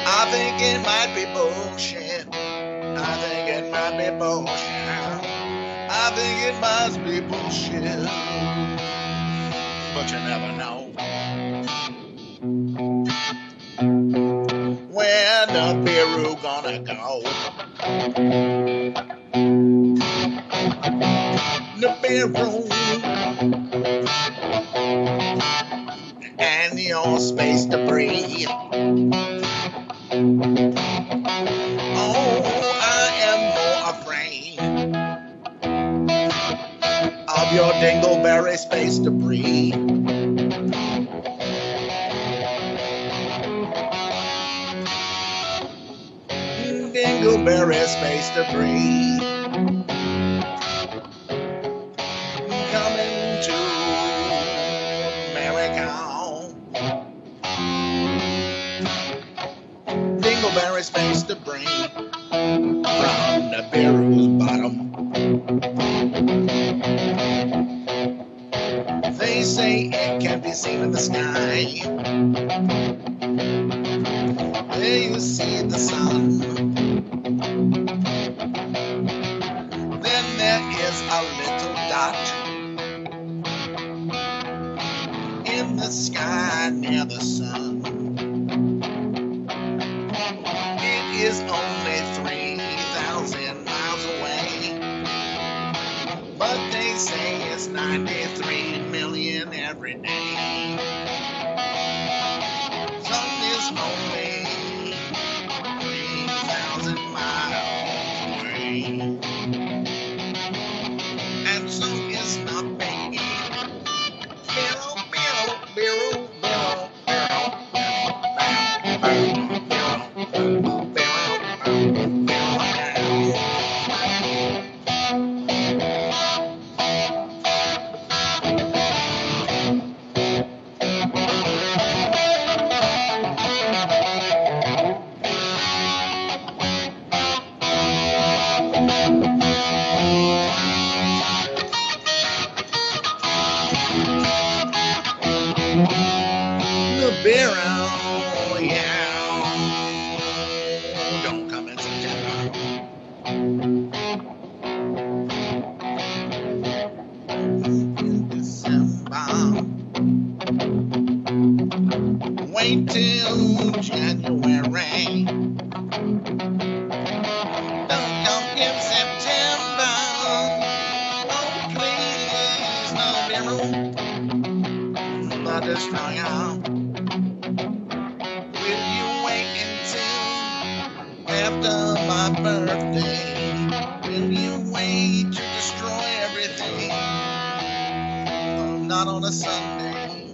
I think it might be bullshit. I think it might be bullshit. I think it must be bullshit. But you never know where the Peru gonna go. The Peru and your space debris. Oh, I am more afraid of your dingleberry space debris. Dingleberry space debris coming to America. Dingleberry space debris from the Peru's bottom. They say it can be seen in the sky. There you see the sun. Then there is a little dot in the sky near the sun. It is only 3,000 miles away, but they say it's 93 million every day. Sun is only 3,000 miles away, and so is not baby. Barrel, barrel, barrel, barrel, barrel, barrel, barrel, barrel, yeah. Don't come in September. In December. Wait till January. Don't come in September. Oh, please, no barrel. The destroyer. After my birthday, will you wait to destroy everything? Not on a Sunday.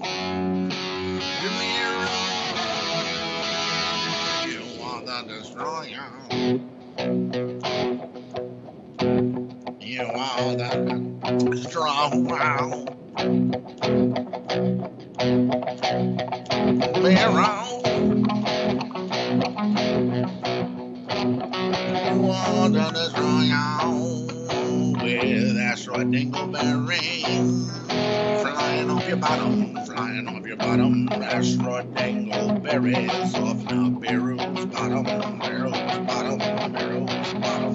You are the destroyer. you are the strong one. Be wrong. Water is wrong with asteroid dingleberries. Flying off your bottom, asteroid dingleberries off Nibiru's bottom, Nibiru's bottom, Nibiru's bottom.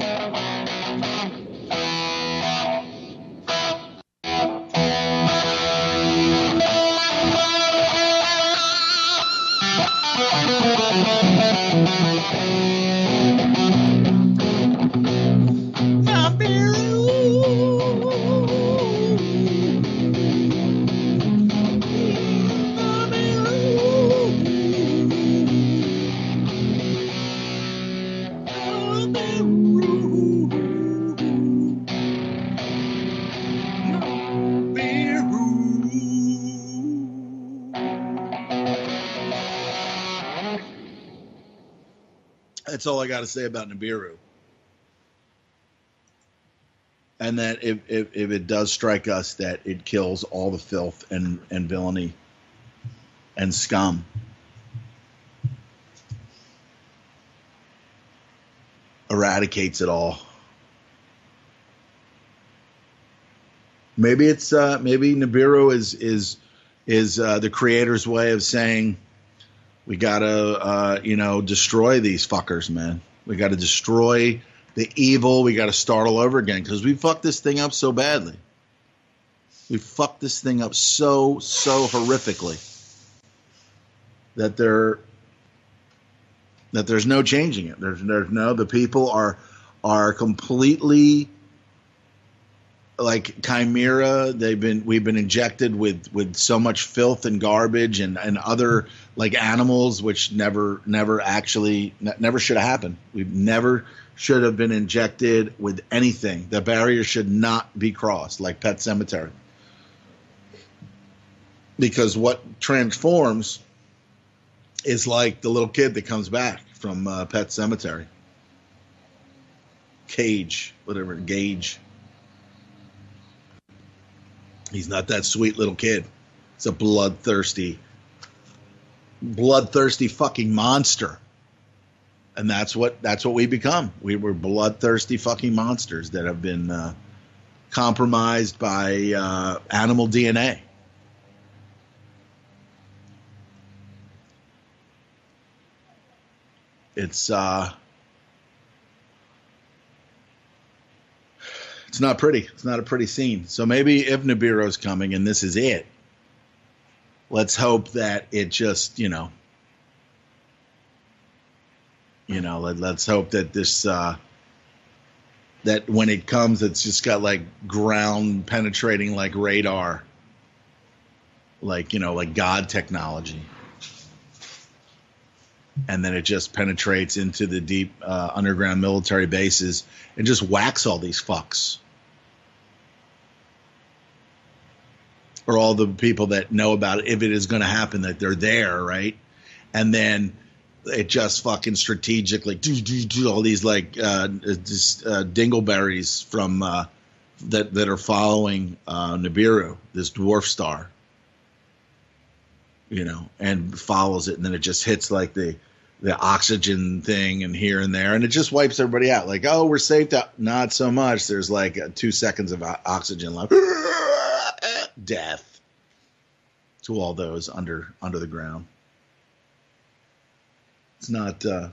That's all I got to say about Nibiru. And that if it does strike us, that it kills all the filth and villainy and scum. Eradicates it all. Maybe it's maybe Nibiru is the creator's way of saying, we gotta destroy these fuckers, man. We gotta destroy the evil. We gotta start all over again because we fucked this thing up so badly. We fucked this thing up so horrifically that there's no changing it. There's no, the people are completely like chimera. We've been injected with so much filth and garbage and other like animals, which never should have happened. We never should have been injected with anything. The barrier should not be crossed, like Pet Sematary. Because what transforms is like the little kid that comes back from Pet Sematary. Gage. He's not that sweet little kid. It's a bloodthirsty fucking monster. And that's what we become. We were bloodthirsty fucking monsters that have been compromised by animal DNA. It's not pretty. It's not a pretty scene. So maybe if Nibiru's coming and this is it, let's hope that it just, let's hope that this, that when it comes, it's just got like ground penetrating like radar, like God technology. And then it just penetrates into the deep underground military bases and just whacks all these fucks. Or all the people that know about it, if it is going to happen, that they're there, right? And then it just fucking strategically do all these like dingleberries from that are following Nibiru, this dwarf star, and follows it, and then it just hits like the oxygen thing and here and there, and it just wipes everybody out. Like, oh, we're safe. Not so much. There's like 2 seconds of oxygen left. Death to all those under the ground. It's not a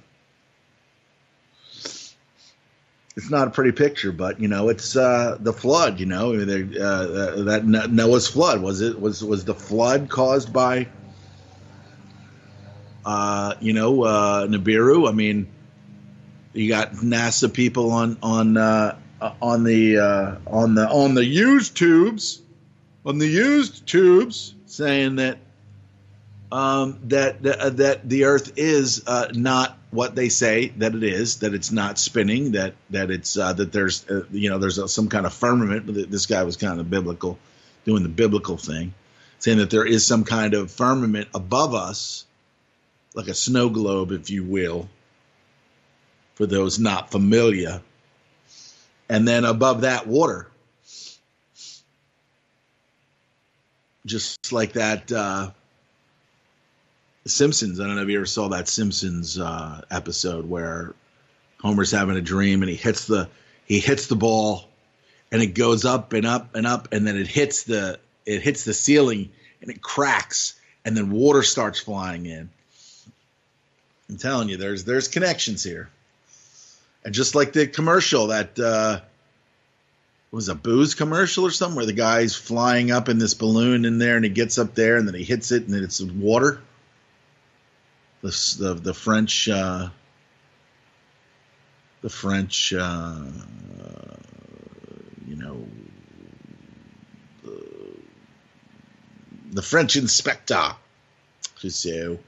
pretty picture, but it's the flood. That Noah's flood was the flood caused by Nibiru. I mean, you got NASA people on the used tubes saying that that the Earth is not what they say that it is, that it's not spinning, that it's that there's there's some kind of firmament. This guy was kind of biblical, doing the biblical thing, saying that there is some kind of firmament above us, like a snow globe, if you will, for those not familiar. And then above that, water. Just like that Simpsons. I don't know if you ever saw that Simpsons episode where Homer's having a dream and he hits the ball and it goes up and up and up, and then it hits the ceiling and it cracks, and then water starts flying in. I'm telling you, there's connections here. And just like the commercial that was a booze commercial or something where the guy's flying up in this balloon in there and he gets up there and then he hits it and then it's water. The French the French inspector. So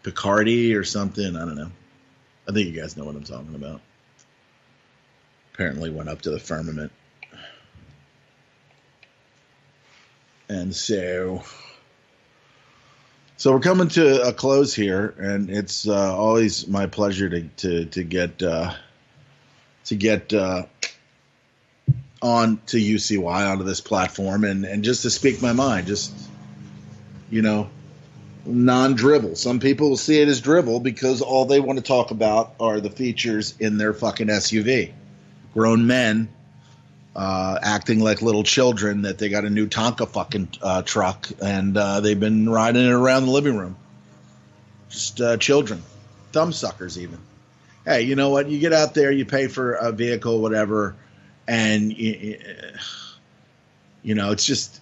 Picardy or something. I don't know. I think you guys know what I'm talking about. Apparently went up to the firmament. And so we're coming to a close here, and it's always my pleasure to get on to UCY, onto this platform, and just to speak my mind, just, non-dribble. Some people will see it as dribble because all they want to talk about are the features in their fucking SUV. Grown men acting like little children that they got a new Tonka fucking truck, and they've been riding it around the living room. Just children. Thumbsuckers even. Hey, you know what? You get out there, you pay for a vehicle, whatever, and it's just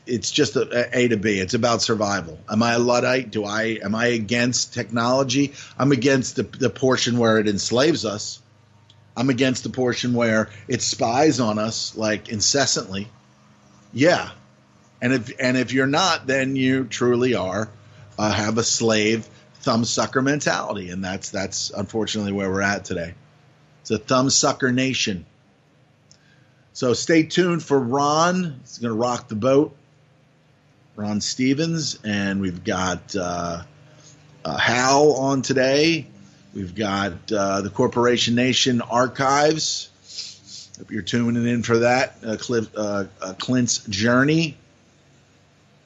a to B. It's about survival. Am I a Luddite? Am I against technology? I'm against the portion where it enslaves us. I'm against the portion where it spies on us like incessantly. Yeah. And if you're not, then you truly are have a slave thumbsucker mentality, and that's unfortunately where we're at today. It's a thumbsucker nation. So stay tuned for Ron. He's going to rock the boat. Ron Stevens. And we've got Hal on today. We've got the Corporation Nation Archives. Hope you're tuning in for that. Clint's Journey.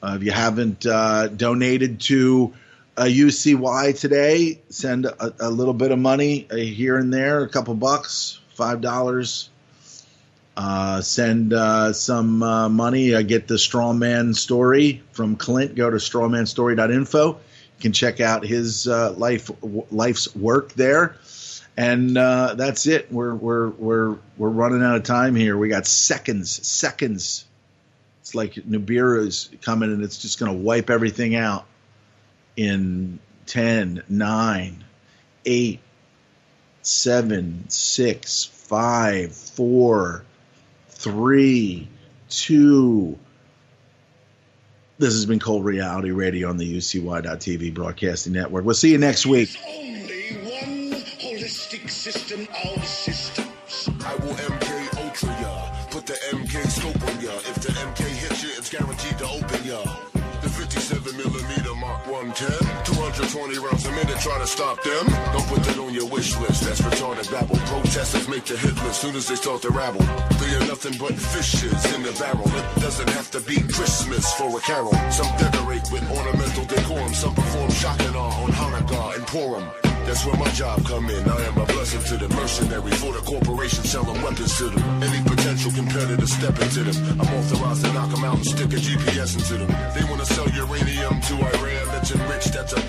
If you haven't donated to UCY today, send a little bit of money here and there, a couple bucks, $5. Send some money. Get the Strawman Story from Clint. Go to strawmanstory.info. You can check out his life's work there. And that's it. We're running out of time here. We got seconds. It's like Nibiru's coming, and it's just going to wipe everything out in 10, 9, 8, 7, 6, 5, 4, 3, 2. This has been Cold Reality Radio on the UCY.TV Broadcasting Network. We'll see you next week. Only one holistic system of systems. I will MK Ultra ya. Put the MK scope on ya. If the MK hits you, it's guaranteed to open ya. The 57mm Mark 110. 220 rounds a minute, try to stop them. Don't put that on your wish list, that's retarded babble. Protesters make the hit list soon as they start to rabble. They are nothing but fishes in the barrel. It doesn't have to be Christmas for a carol. Some decorate with ornamental decorum. Some perform shock and awe on Hanukkah and Purim. That's where my job come in. I am a blessing to the mercenary. For the corporation selling weapons to them. Any potential competitor step into them. I'm authorized to knock them out and stick a GPS into them. They want to sell uranium to Iran that's enriched. That's a